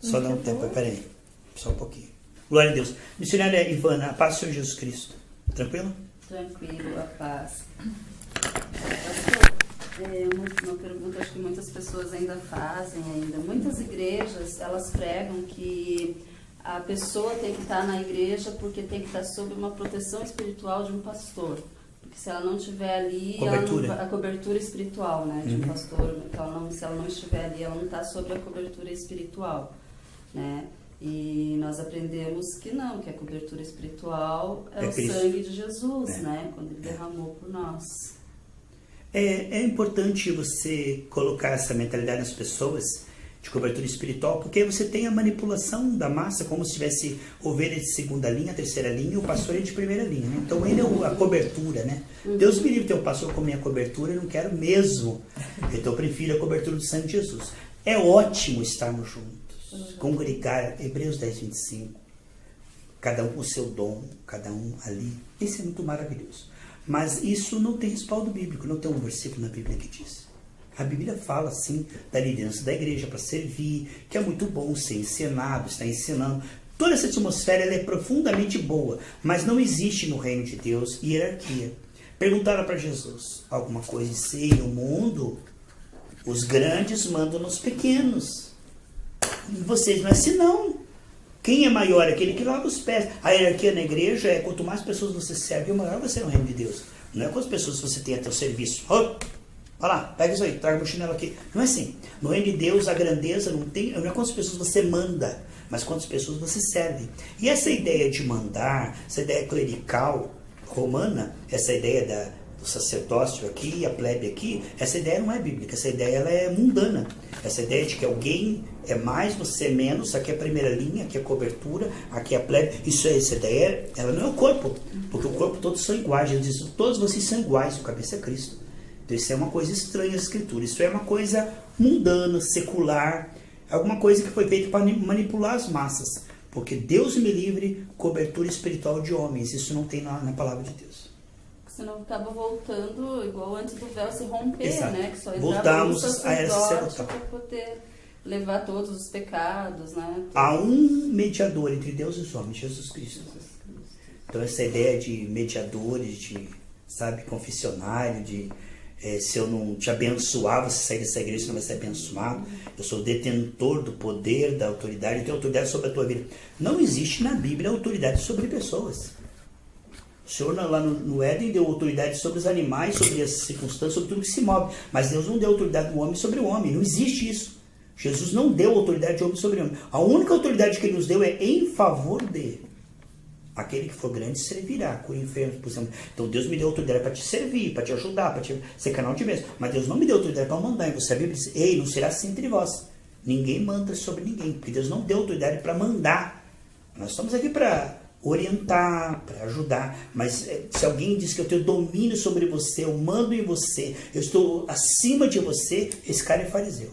Só dá um tempo. Peraí. Só um pouquinho. Glória a Deus. Missionária Ivana, a paz do Senhor Jesus Cristo. Tranquilo? Tranquilo, a paz. Uma pergunta acho que muitas pessoas ainda fazem ainda. Muitas igrejas, elas pregam que a pessoa tem que estar na igreja porque tem que estar sob uma proteção espiritual de um pastor. Porque se ela não estiver ali, a cobertura espiritual, né, de um pastor, se ela não estiver ali, ela não está sob a cobertura espiritual, né? E nós aprendemos que não, que a cobertura espiritual é o Cristo. sangue de Jesus, né, quando ele derramou por nós. É importante você colocar essa mentalidade nas pessoas de cobertura espiritual, porque você tem a manipulação da massa como se tivesse ovelha de segunda linha, terceira linha, e o pastor é de primeira linha, né? Então ele é a cobertura, né? Deus me livre ter um pastor com minha cobertura, eu não quero mesmo. Então eu prefiro a cobertura do sangue de Jesus. É ótimo estarmos juntos, congregar, Hebreus 10:25, cada um com o seu dom, cada um ali. Isso é muito maravilhoso. Mas isso não tem respaldo bíblico, não tem um versículo na Bíblia que diz. A Bíblia fala, sim, da liderança da igreja para servir, que é muito bom ser ensinado, estar ensinando. Toda essa atmosfera ela é profundamente boa, mas não existe no reino de Deus hierarquia. Perguntaram para Jesus alguma coisa, sei, no mundo, os grandes mandam nos pequenos. E vocês não é assim, não. Quem é maior é aquele que lava os pés. A hierarquia na igreja é quanto mais pessoas você serve, maior você é no reino de Deus. Não é quantas pessoas você tem a teu serviço. Olha lá, pega isso aí, traga o chinelo aqui. Não é assim. No reino de Deus, a grandeza não é quantas pessoas você manda. mas quantas pessoas você serve. E essa ideia de mandar, essa ideia clerical romana, essa ideia do sacerdócio aqui, a plebe aqui, essa ideia não é bíblica, essa ideia ela é mundana. Essa ideia de que alguém é mais, você é menos, aqui é a primeira linha, aqui é a cobertura, aqui é a plebe, essa ideia, ela não é o corpo, porque o corpo todos são iguais. Jesus diz, todos vocês são iguais, o cabeça é Cristo. Então isso é uma coisa estranha da Escritura, isso é uma coisa mundana, secular, alguma coisa que foi feita para manipular as massas, porque Deus me livre, cobertura espiritual de homens, isso não tem na palavra de Deus. Senão acaba voltando igual antes do véu se romper, Exato. né? Que só Voltamos o a era sacerdote sacerdotal. para poder levar todos os pecados, né? Há um mediador entre Deus e os homens, Jesus Cristo. Então essa ideia de mediadores, de, sabe, confessionário, de se eu não te abençoar, você sair dessa igreja, você não vai ser abençoado. Eu sou detentor do poder, da autoridade, eu tenho autoridade sobre a tua vida. Não existe na Bíblia autoridade sobre pessoas. O Senhor lá no Éden deu autoridade sobre os animais, sobre as circunstâncias, sobre tudo que se move. Mas Deus não deu autoridade do homem sobre o homem. Não existe isso. Jesus não deu autoridade de homem sobre o homem. A única autoridade que ele nos deu é em favor dele. Aquele que for grande servirá, cura enfermos, por exemplo. Então Deus me deu autoridade para te servir, para te ajudar, para te ser canal de bênção. Mas Deus não me deu autoridade para mandar em você. A Bíblia diz, ei, não será assim entre vós. Ninguém manda sobre ninguém, porque Deus não deu autoridade para mandar. Nós estamos aqui para orientar, para ajudar, mas se alguém diz que eu tenho domínio sobre você, eu mando em você, eu estou acima de você, esse cara é fariseu,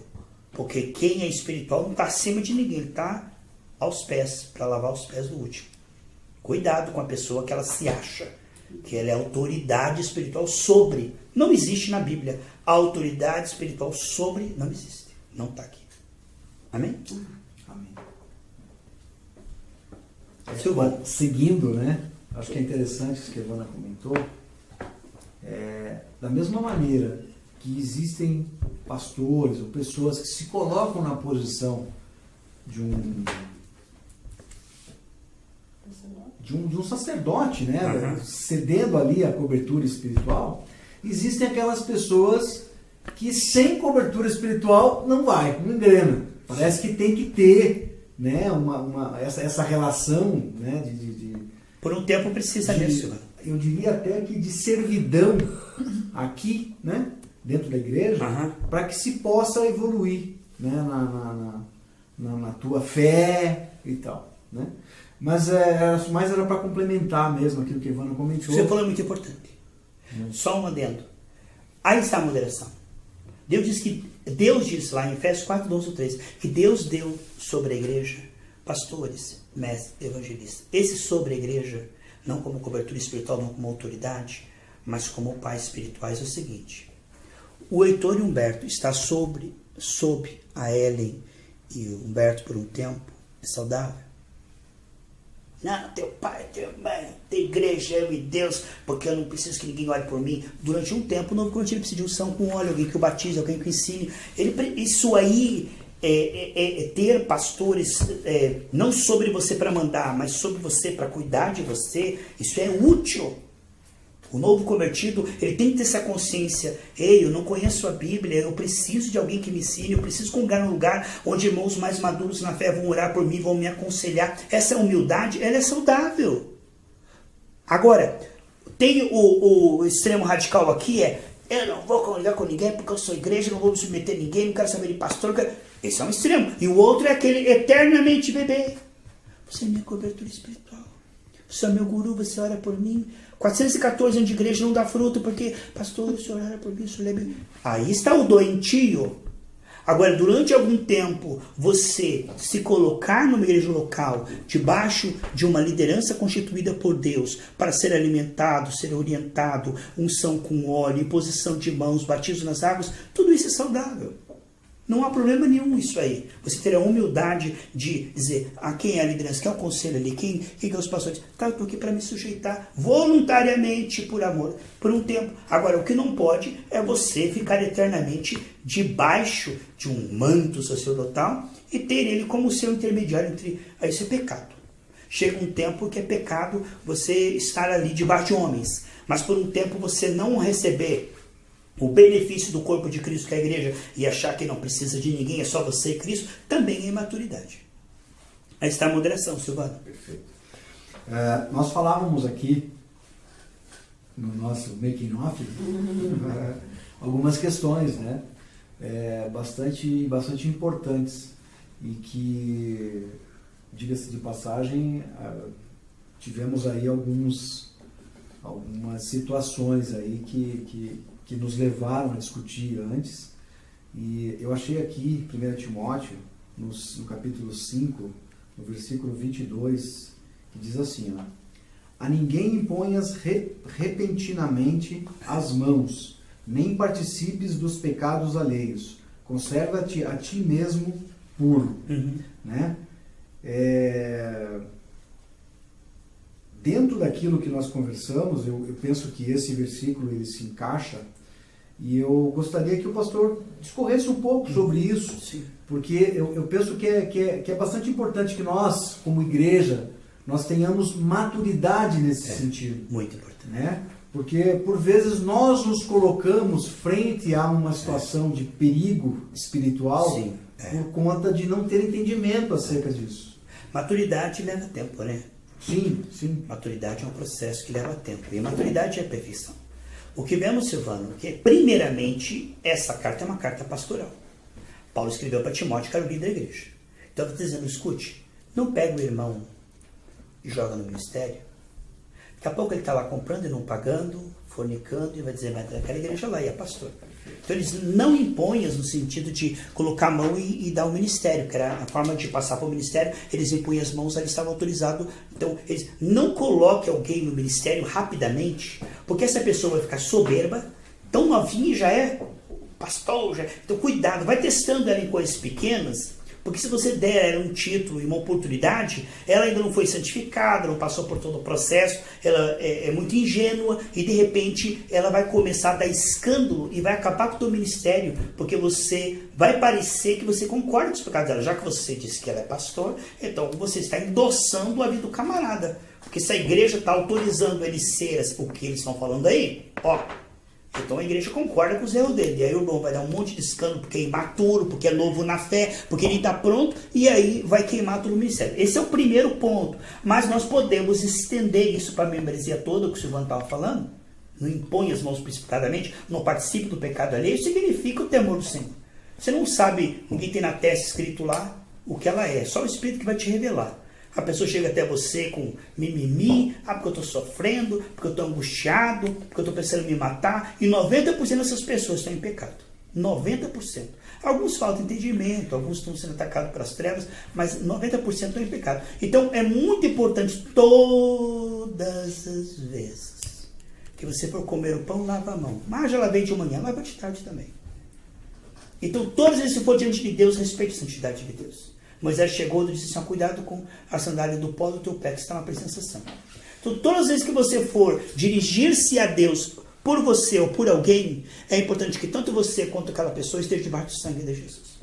porque quem é espiritual não está acima de ninguém, ele está aos pés, para lavar os pés do último. Cuidado com a pessoa que ela se acha que ela é autoridade espiritual sobre, não existe na Bíblia, a autoridade espiritual sobre, não existe, não está aqui. Amém? Amém. Silvana. Seguindo, né? Acho que é interessante isso que a Ivana comentou. Da mesma maneira que existem pastores ou pessoas que se colocam na posição de um sacerdote, né? Cedendo ali a cobertura espiritual, existem aquelas pessoas que sem cobertura espiritual não engrena. Parece que tem que ter, né, essa relação, né, Por um tempo precisa mesmo. Eu diria até que de servidão aqui, né, dentro da igreja, para que se possa evoluir, né, na tua fé e tal, né? Mas mais era para complementar mesmo aquilo que a Ivana comentou. Você falou muito importante. Só um adendo. Aí está a moderação. Deus diz lá em Efésios 4, 12, 13, que Deus deu sobre a igreja pastores, mestres, evangelistas. Esse sobre a igreja, não como cobertura espiritual, não como autoridade, mas como pais espirituais, é o seguinte. O Heitor e o Humberto está sob a Ellen e o Humberto por um tempo. É saudável? Não, teu pai, teu mãe, tem igreja, eu e Deus, porque eu não preciso que ninguém ore por mim. Durante um tempo, o novo convertido precisa de unção com óleo, alguém que o batize, alguém que o ensine. Isso aí é ter pastores não sobre você para mandar, mas sobre você para cuidar de você. Isso é útil. O novo convertido, ele tem que ter essa consciência. Ei, eu não conheço a Bíblia, eu preciso de alguém que me ensine, eu preciso congregar num lugar onde irmãos mais maduros na fé vão orar por mim, vão me aconselhar. Essa humildade, ela é saudável. Agora, tem o extremo radical aqui, eu não vou congregar com ninguém porque eu sou igreja, não vou me submeter a ninguém, não quero saber de pastor. Esse é um extremo. E o outro é aquele eternamente bebê. Você é minha cobertura espiritual. Você é meu guru, você ora por mim. 414 anos de igreja não dá fruto, porque, pastor, o senhor ora por mim, o senhor lembra. Aí está o doentio. Agora, durante algum tempo, você se colocar numa igreja local, debaixo de uma liderança constituída por Deus, para ser alimentado, ser orientado, unção com óleo, imposição de mãos, batismo nas águas, tudo isso é saudável. Não há problema nenhum isso aí. Você ter a humildade de dizer quem é a liderança, quem é o conselho ali, quem é os pastores. Tá, eu estou aqui para me sujeitar voluntariamente por amor, por um tempo. Agora, o que não pode é você ficar eternamente debaixo de um manto sacerdotal e ter ele como seu intermediário entre... Isso é pecado. Chega um tempo que é pecado você estar ali debaixo de homens, mas por um tempo você não receber o benefício do corpo de Cristo, que é a igreja, e achar que não precisa de ninguém, é só você e Cristo, também é imaturidade. Aí está a moderação, Silvano. Perfeito. Nós falávamos aqui no nosso making off algumas questões, né? Bastante importantes e que, diga-se de passagem, tivemos aí algumas situações aí que nos levaram a discutir antes. E eu achei aqui, 1 Timóteo, no capítulo 5, no versículo 22, que diz assim, ó: a ninguém imponhas repentinamente as mãos, nem participes dos pecados alheios. Conserva-te a ti mesmo puro. Né? Dentro daquilo que nós conversamos, eu penso que esse versículo ele se encaixa, e eu gostaria que o pastor discorresse um pouco sobre isso. Sim. Porque eu penso que é bastante importante que nós, como igreja, nós tenhamos maturidade nesse sentido. Muito importante. Né? Porque, por vezes, nós nos colocamos frente a uma situação de perigo espiritual. Sim, por conta de não ter entendimento acerca disso. Maturidade leva tempo, né? Sim, sim. Maturidade é um processo que leva tempo. E maturidade é perfeição. O que vemos, Silvano, que primeiramente, essa carta é uma carta pastoral. Paulo escreveu para Timóteo, que era o líder da igreja. Então, ele está dizendo, escute, não pega o irmão e joga no ministério. Daqui a pouco ele está lá comprando e não pagando, fornicando, e vai dizer, mas aquela igreja lá, e é pastor. Então, eles não impõem no sentido de colocar a mão e dar o ministério, que era a forma de passar para o ministério, eles impunham as mãos, ali estava autorizado. Então, eles não coloquem alguém no ministério rapidamente, porque essa pessoa vai ficar soberba, tão novinha já é pastor, já. Então cuidado, vai testando ela em coisas pequenas, porque se você der ela um título e uma oportunidade, ela ainda não foi santificada, não passou por todo o processo, ela é muito ingênua e de repente ela vai começar a dar escândalo e vai acabar com o teu ministério, porque você vai parecer que você concorda com os pecados dela, já que você disse que ela é pastor, então você está endossando a vida do camarada, porque se a igreja está autorizando ele ser o que eles estão falando aí, ó, então a igreja concorda com os erros dele. E aí o irmão vai dar um monte de escândalo porque é imaturo, porque é novo na fé, porque ele está pronto, e aí vai queimar todo o ministério. Esse é o primeiro ponto. Mas nós podemos estender isso para a membresia toda, o que o Silvano estava falando. Não impõe as mãos precipitadamente, não participe do pecado alheio, significa o temor do Senhor. Você não sabe, ninguém tem na testa escrito lá o que ela é, só o Espírito que vai te revelar. A pessoa chega até você com mimimi, porque eu estou sofrendo, porque eu estou angustiado, porque eu estou pensando em me matar. E 90% dessas pessoas estão em pecado. 90%. Alguns faltam entendimento, alguns estão sendo atacados pelas trevas, mas 90% estão em pecado. Então é muito importante todas as vezes que você for comer o pão, lava a mão. Mas já lavei de manhã, lava de tarde também. Então todas as vezes que for diante de Deus, respeite a santidade de Deus. Moisés chegou e disse assim, cuidado com a sandália do pó do teu pé, que está na presença santa. Então, todas as vezes que você for dirigir-se a Deus por você ou por alguém, é importante que tanto você quanto aquela pessoa esteja debaixo do sangue de Jesus.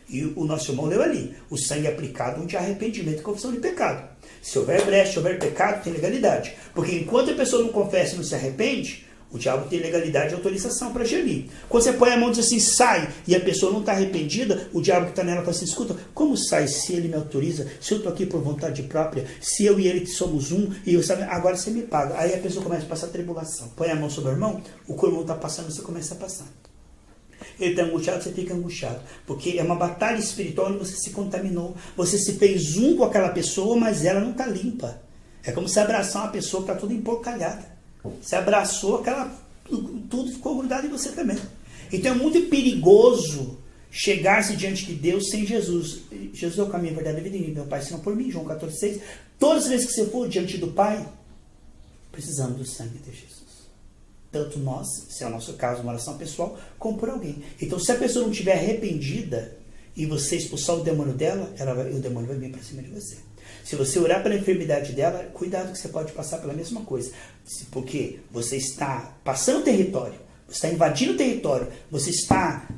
E o nosso irmão leu ali, o sangue aplicado onde há arrependimento e confissão de pecado. Se houver brecha, se houver pecado, tem legalidade. Porque enquanto a pessoa não confessa e não se arrepende, o diabo tem legalidade e autorização para agir ali. Quando você põe a mão e diz assim, sai, e a pessoa não está arrependida, o diabo que está nela fala assim, escuta, como sai se ele me autoriza, se eu estou aqui por vontade própria, se eu e ele somos um, e eu sabe, agora você me paga. Aí a pessoa começa a passar tribulação. Põe a mão sobre o irmão, o que o irmão está passando, você começa a passar. Ele está angustiado, você fica angustiado. Porque é uma batalha espiritual onde você se contaminou. Você se fez um com aquela pessoa, mas ela não está limpa. É como se abraçar uma pessoa que está toda emporcalhada. Você abraçou, tudo ficou grudado em você também. Então é muito perigoso chegar-se diante de Deus sem Jesus. Jesus é o caminho, a verdade e a vida. Meu Pai, se não por mim, João 14,6. Todas as vezes que você for diante do Pai, precisamos do sangue de Jesus. Tanto nós, se é o nosso caso, uma oração pessoal, como por alguém. Então se a pessoa não estiver arrependida e você expulsar o demônio dela, o demônio vai vir para cima de você. Se você orar pela enfermidade dela, cuidado que você pode passar pela mesma coisa. Porque você está passando território, você está invadindo o território, você está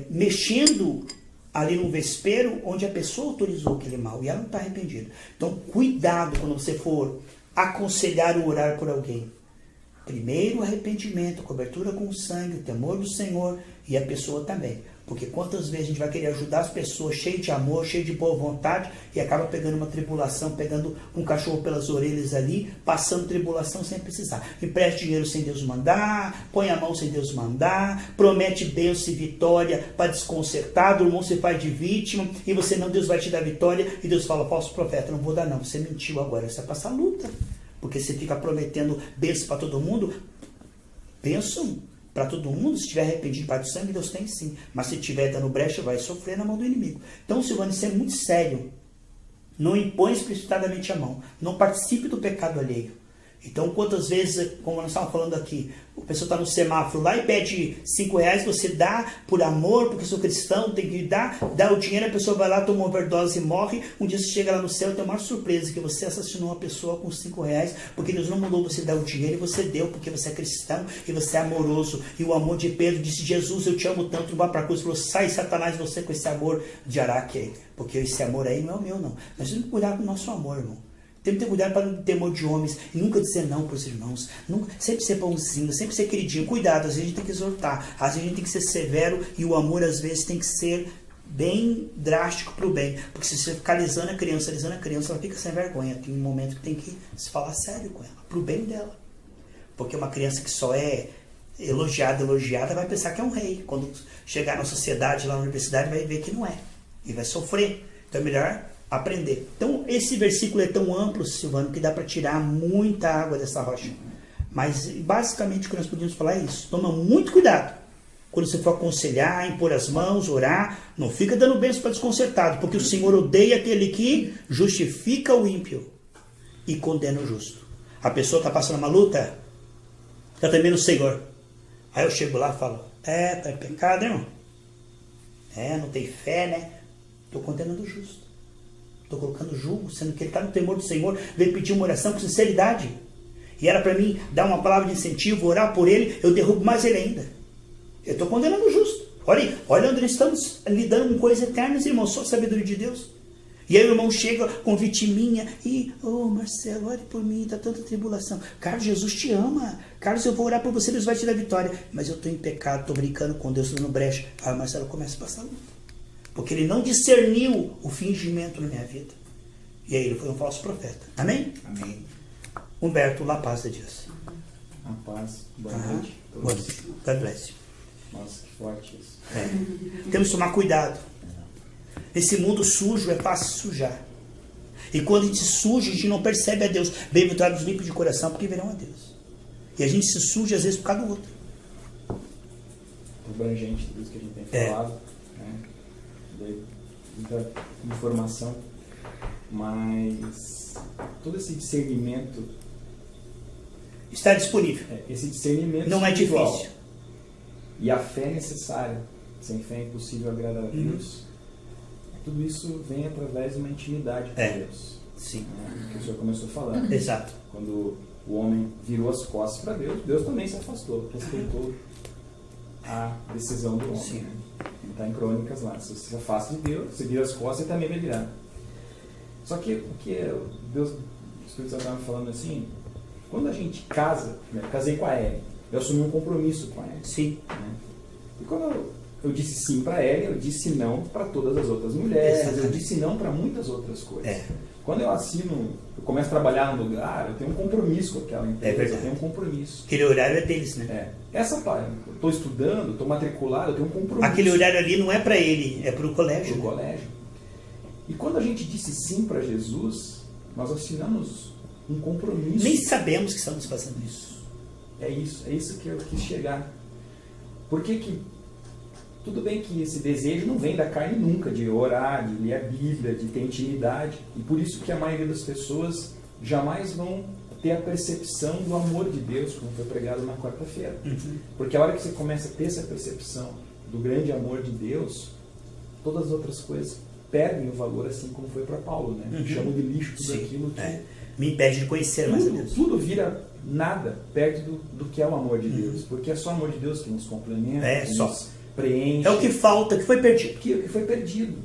mexendo ali no vespeiro onde a pessoa autorizou aquele mal e ela não está arrependida. Então, cuidado quando você for aconselhar ou orar por alguém. Primeiro, arrependimento, cobertura com o sangue, o temor do Senhor e a pessoa também. Porque quantas vezes a gente vai querer ajudar as pessoas cheio de amor, cheio de boa vontade e acaba pegando uma tribulação, pegando um cachorro pelas orelhas ali, passando tribulação sem precisar. Empreste dinheiro sem Deus mandar, põe a mão sem Deus mandar, promete bênção e vitória para desconcertar, do irmão se faz de vítima e você não, Deus vai te dar vitória e Deus fala, falso profeta, não vou dar não, você mentiu agora, você vai passar luta. Porque você fica prometendo bênção para todo mundo, bênção para todo mundo, se tiver arrependido para o sangue, Deus tem sim. Mas se tiver dando brecha, vai sofrer na mão do inimigo. Então, Silvano, isso é muito sério. Não impõe explicitadamente a mão. Não participe do pecado alheio. Então, quantas vezes, como nós estávamos falando aqui, o pessoal está no semáforo lá e pede R$5, você dá por amor, porque sou cristão, tem que dar, dá o dinheiro, a pessoa vai lá, toma uma overdose e morre. Um dia você chega lá no céu e tem uma surpresa, que você assassinou uma pessoa com R$5, porque Deus não mandou você dar o dinheiro e você deu, porque você é cristão e você é amoroso. E o amor de Pedro disse, Jesus, eu te amo tanto, não vá para a cruz, falou, sai Satanás, você com esse amor de Araque, porque esse amor aí não é o meu não. Nós temos que cuidar do nosso amor, irmão. Temos que ter cuidado para não ter temor de homens e nunca dizer não para os irmãos. Nunca, sempre ser bonzinho, sempre ser queridinho. Cuidado, às vezes a gente tem que exortar, às vezes a gente tem que ser severo e o amor às vezes tem que ser bem drástico para o bem. Porque se você ficar alisando a criança, ela fica sem vergonha. Tem um momento que tem que se falar sério com ela, para o bem dela. Porque uma criança que só é elogiada, vai pensar que é um rei. Quando chegar na sociedade, lá na universidade, vai ver que não é. E vai sofrer. Então é melhor aprender. Então, esse versículo é tão amplo, Silvano, que dá para tirar muita água dessa rocha. Mas, basicamente, o que nós podemos falar é isso. Toma muito cuidado. Quando você for aconselhar, impor as mãos, orar, não fica dando bênção para desconcertado, porque o Senhor odeia aquele que justifica o ímpio e condena o justo. A pessoa está passando uma luta, está temendo o Senhor. Aí eu chego lá e falo, tá em pecado, irmão? Não tem fé, né? Estou condenando o justo. Estou colocando julgo, sendo que ele está no temor do Senhor, veio pedir uma oração com sinceridade. E era para mim dar uma palavra de incentivo, orar por ele, eu derrubo mais ele ainda. Eu estou condenando o justo. Olha onde nós estamos lidando com coisas eternas, irmão, só a sabedoria de Deus. E aí o irmão chega com vitiminha e, Marcelo, ore por mim, está tanta tribulação. Carlos, Jesus te ama. Carlos, eu vou orar por você, Deus vai te dar vitória. Mas eu estou em pecado, estou brincando com Deus, estou no brecha. Aí o Marcelo começa a passar luta. Porque ele não discerniu o fingimento na minha vida. E aí ele foi um falso profeta. Amém? Amém. Humberto, La Paz de Deus. A paz. Boa noite. Boa noite. God bless you. Nossa, que forte isso. Temos que tomar cuidado. Esse mundo sujo é fácil sujar. E quando a gente se suja, a gente não percebe a Deus. Bem-aventurados os limpos de coração, porque verão a Deus. E a gente se suja às vezes por causa do outro. Abrangente tudo isso que a gente tem falado. Muita informação, mas todo esse discernimento está disponível. Esse discernimento não é difícil. E a fé é necessária. Sem fé é impossível agradar a Deus. Tudo isso vem através de uma intimidade com Deus. Sim. Que o senhor começou a falar. Exato. Quando o homem virou as costas para Deus, Deus também se afastou, respeitou a decisão do homem. Sim. Está em Crônicas lá. Se você se afasta de Deus, você vira as costas, ele também vai virar. Só que o que Deus, o Espírito Santo estava falando assim, quando a gente casa, eu casei com a Ellen, eu assumi um compromisso com a Ellen. Sim. E quando eu disse sim para Ellen, eu disse não para todas as outras mulheres, eu disse não para muitas outras coisas. Quando eu assino, eu começo a trabalhar no lugar, eu tenho um compromisso com aquela empresa, eu tenho um compromisso. Aquele horário é deles, né? Essa parte, eu estou estudando, estou matriculado, eu tenho um compromisso. Aquele horário ali não é para ele, é para o colégio. Para o colégio. E quando a gente disse sim para Jesus, nós assinamos um compromisso. Nem sabemos que estamos fazendo isso. É isso que eu quis chegar. Porque que tudo bem que esse desejo não vem da carne nunca, de orar, de ler a Bíblia, de ter intimidade. E por isso que a maioria das pessoas jamais vão ter a percepção do amor de Deus, como foi pregado na quarta-feira. Porque a hora que você começa a ter essa percepção do grande amor de Deus, todas as outras coisas perdem o valor, assim como foi para Paulo, né? Chama de lixo tudo aquilo que... Me impede de conhecer mais a Deus. Tudo vira nada perto do que é o amor de Deus. Porque é só o amor de Deus que nos complementa, que nos preenche. É o que falta, que foi perdido. Que foi perdido.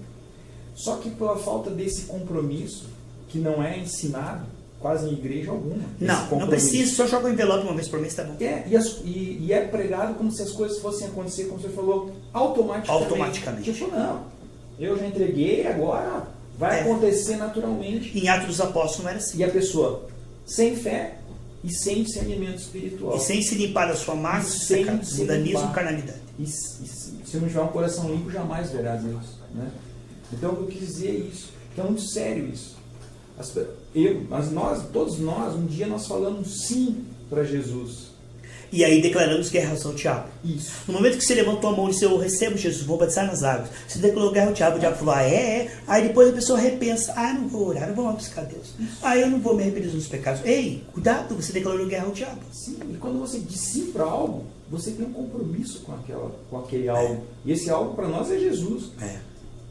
Só que pela falta desse compromisso, que não é ensinado, quase em igreja alguma. Não precisa, só joga o envelope uma vez por mês, tá bom. E é pregado como se as coisas fossem acontecer, como você falou, automaticamente. Tipo, não, eu já entreguei, agora vai acontecer naturalmente. Em Atos dos Apóstolos não era assim. E a pessoa sem fé e sem discernimento espiritual. E sem se limpar da sua mágoa, mundanismo, carnalidade. E se não tiver um coração limpo, jamais verá Deus. Né? Então, eu quis dizer isso. Que é muito sério isso. Todos nós, um dia nós falamos sim para Jesus. E aí declaramos guerra ao diabo. Isso. No momento que você levantou a mão e disse, eu recebo Jesus, vou batizar nas águas. Você declarou guerra ao diabo, o diabo falou, Aí depois a pessoa repensa, eu não vou orar, eu não vou buscar Deus. Eu não vou me arrepender dos pecados. Ei, cuidado, você declarou guerra ao diabo. Sim, e quando você diz sim para algo, você tem um compromisso com aquele algo. E esse algo para nós é Jesus.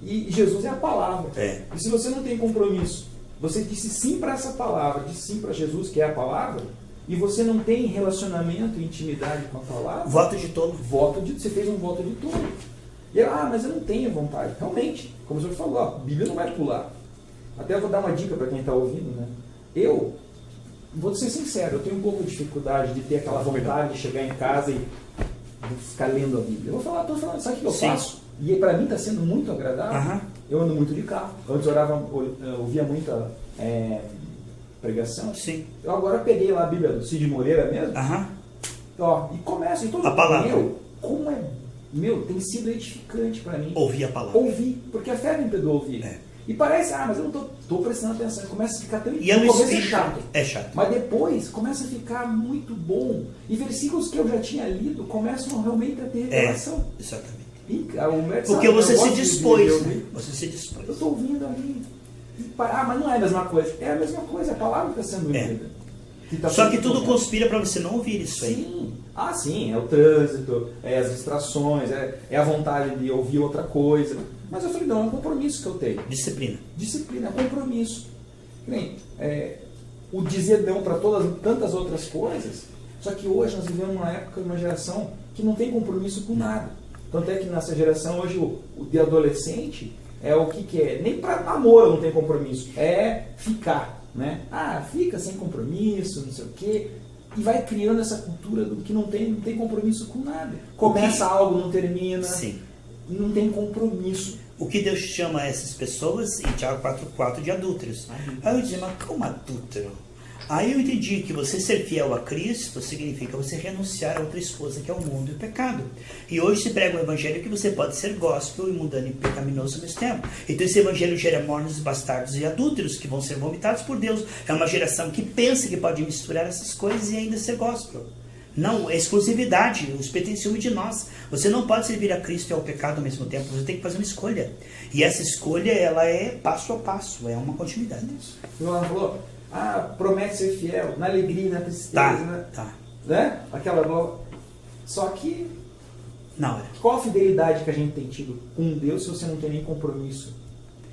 E Jesus é a palavra. E se você não tem compromisso, você disse sim para essa palavra, disse sim para Jesus, que é a palavra, e você não tem relacionamento e intimidade com a palavra. Voto de tolo. Você fez um voto de tolo. E mas eu não tenho vontade. Realmente, como o senhor falou, a Bíblia não vai pular. Até eu vou dar uma dica para quem está ouvindo, né? Eu vou ser sincero, eu tenho um pouco de dificuldade de ter aquela vontade de chegar em casa e ficar lendo a Bíblia. Eu vou falar, estou falando, sabe o que eu faço? E para mim está sendo muito agradável. Eu ando muito de carro. Antes eu ouvia muita pregação. Sim. Eu agora peguei lá a Bíblia do Cid Moreira mesmo. E começo. E todo a palavra. Tem sido edificante para mim. Ouvir a palavra. Ouvir, porque a fé me impediu ouvir. E parece, mas eu não estou prestando atenção. Começa a ficar tão... E é chato. É chato. Mas depois começa a ficar muito bom. E versículos que eu já tinha lido começam realmente a ter revelação. Exatamente. Porque você se dispôs. Você se dispôs. Eu estou ouvindo ali. Mas não é a mesma coisa. É a mesma coisa. A palavra está sendo ouvida. Só que tudo conspira para você não ouvir isso aí. Sim. Sim. É o trânsito, é as distrações, é a vontade de ouvir outra coisa. Mas eu falei, não, é um compromisso que eu tenho. Disciplina, é um compromisso. O dizer não para tantas outras coisas. Só que hoje nós vivemos uma época, uma geração que não tem compromisso com nada. Tanto é que nessa geração hoje o de adolescente é o que é. Nem para namoro não tem compromisso. É ficar, né? Fica sem compromisso, não sei o quê. E vai criando essa cultura do que não tem compromisso com nada. Começa algo, não termina. Sim. Não tem compromisso. O que Deus chama essas pessoas, em Tiago 4,4, de adúlteros. Aí eu disse, mas como adúltero? Aí eu entendi que você ser fiel a Cristo significa você renunciar a outra esposa, que é o mundo e o pecado. E hoje se prega um evangelho que você pode ser gospel e mundano e pecaminoso ao mesmo tempo. Então esse evangelho gera mornos, bastardos e adúlteros que vão ser vomitados por Deus. É uma geração que pensa que pode misturar essas coisas e ainda ser gospel. Não, é exclusividade, os tem ciúme de nós. Você não pode servir a Cristo e ao pecado ao mesmo tempo, você tem que fazer uma escolha. E essa escolha, ela é passo a passo, é uma continuidade. Ela falou, promete ser fiel, na alegria, na tristeza, Tá. Né? Aquela... Só que... Não, qual a fidelidade que a gente tem tido com Deus se você não tem nem compromisso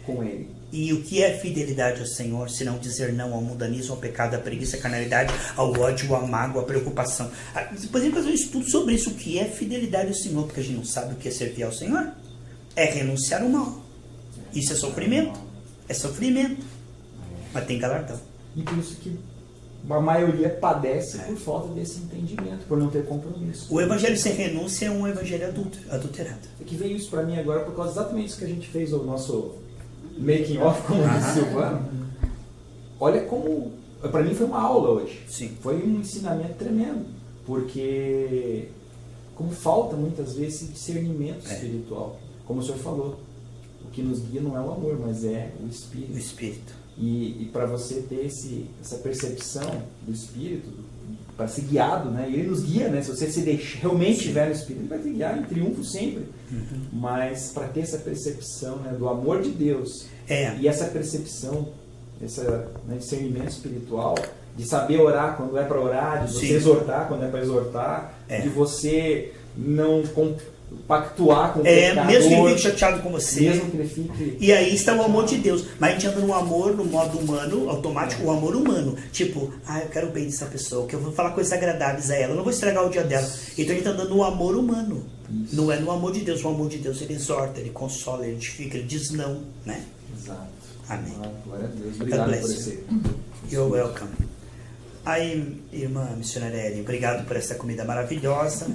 com Ele? E o que é fidelidade ao Senhor, se não dizer não ao mundanismo, ao pecado, à preguiça, à carnalidade, ao ódio, à mágoa, à preocupação? Podemos fazer um estudo sobre isso, o que é fidelidade ao Senhor, porque a gente não sabe o que é ser fiel ao Senhor. É renunciar ao mal. Isso é sofrimento. É sofrimento. Mas tem galardão. E por isso que a maioria padece por falta desse entendimento, por não ter compromisso. O evangelho sem renúncia é um evangelho adulterado. É que veio isso para mim agora por causa exatamente disso que a gente fez o nosso making off, como disse Silvano. Olha como, para mim foi uma aula hoje. Sim. Foi um ensinamento tremendo, porque como falta muitas vezes esse discernimento espiritual. Como o senhor falou, o que nos guia não é o amor, mas é o Espírito. O Espírito. E para você ter essa percepção do Espírito, para ser guiado, né? Ele nos guia, né? Se você realmente estiver no Espírito, ele vai te guiar em triunfo sempre. Mas para ter essa percepção, né, do amor de Deus e essa percepção, esse discernimento espiritual, de saber orar quando é para orar, de você exortar quando é para exortar, de você não pactuar com o pecador, mesmo que ele fique chateado com você, mesmo que ele fique... E aí está o amor de Deus, mas a gente anda no amor, no modo humano, automático, o amor humano, tipo, eu quero o bem dessa pessoa, que eu vou falar coisas agradáveis a ela, eu não vou estragar o dia dela. Então a gente está andando no amor humano. Isso. Não é no amor de Deus. O amor de Deus, ele exorta, ele consola, ele edifica, ele diz não, né? Exato. Amém. Glória a Deus. Obrigado por esse. You're welcome. Aí, irmã missionária Ellen, obrigado por essa comida maravilhosa.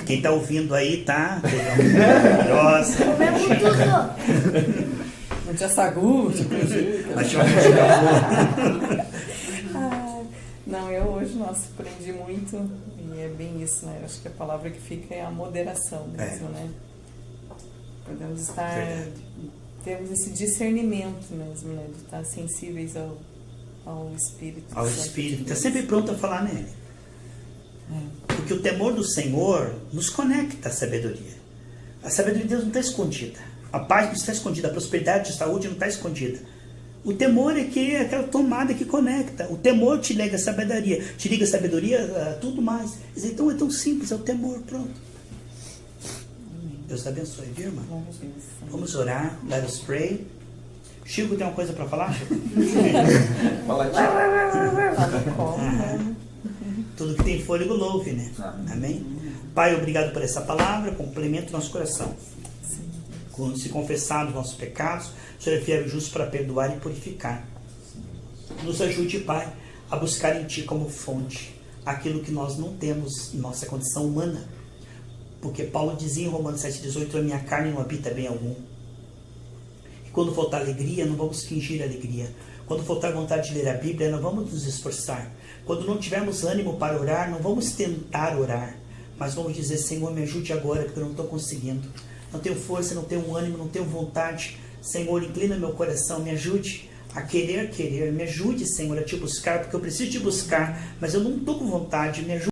Quem está ouvindo aí, tá? Maravilhosa. Comemos tudo. Muita sagu, Mas Não, eu hoje, nossa, aprendi muito e é bem isso, né? Eu acho que a palavra que fica é a moderação mesmo, né? Podemos estar, temos esse discernimento mesmo, né? De estar sensíveis ao Espírito. Ao Espírito, está sempre pronto a falar nele. Porque o temor do Senhor nos conecta à sabedoria. A sabedoria de Deus não está escondida. A paz não está escondida. A prosperidade, a saúde não está escondida. O temor é que é aquela tomada que conecta. O temor te liga a sabedoria. Te liga a sabedoria a tudo mais. Então é tão simples, é o temor, pronto. Deus abençoe, viu, irmã? Vamos orar. Let us pray. Chico, tem uma coisa para falar, Chico? Fala, Tudo que tem fôlego louve, né? Amém? Pai, obrigado por essa palavra, complementa o nosso coração. Quando se confessar os nossos pecados, o Senhor é fiel e justo para perdoar e purificar. Nos ajude, Pai, a buscar em Ti como fonte aquilo que nós não temos em nossa condição humana. Porque Paulo dizia em Romanos 7,18, a minha carne não habita bem algum. E quando faltar alegria, não vamos fingir alegria. Quando faltar vontade de ler a Bíblia, não vamos nos esforçar. Quando não tivermos ânimo para orar, não vamos tentar orar. Mas vamos dizer, Senhor, me ajude agora, porque eu não estou conseguindo. Não tenho força, não tenho ânimo, não tenho vontade. Senhor, inclina meu coração, me ajude a querer. Me ajude, Senhor, a Te buscar, porque eu preciso Te buscar, mas eu não estou com vontade. Me ajude.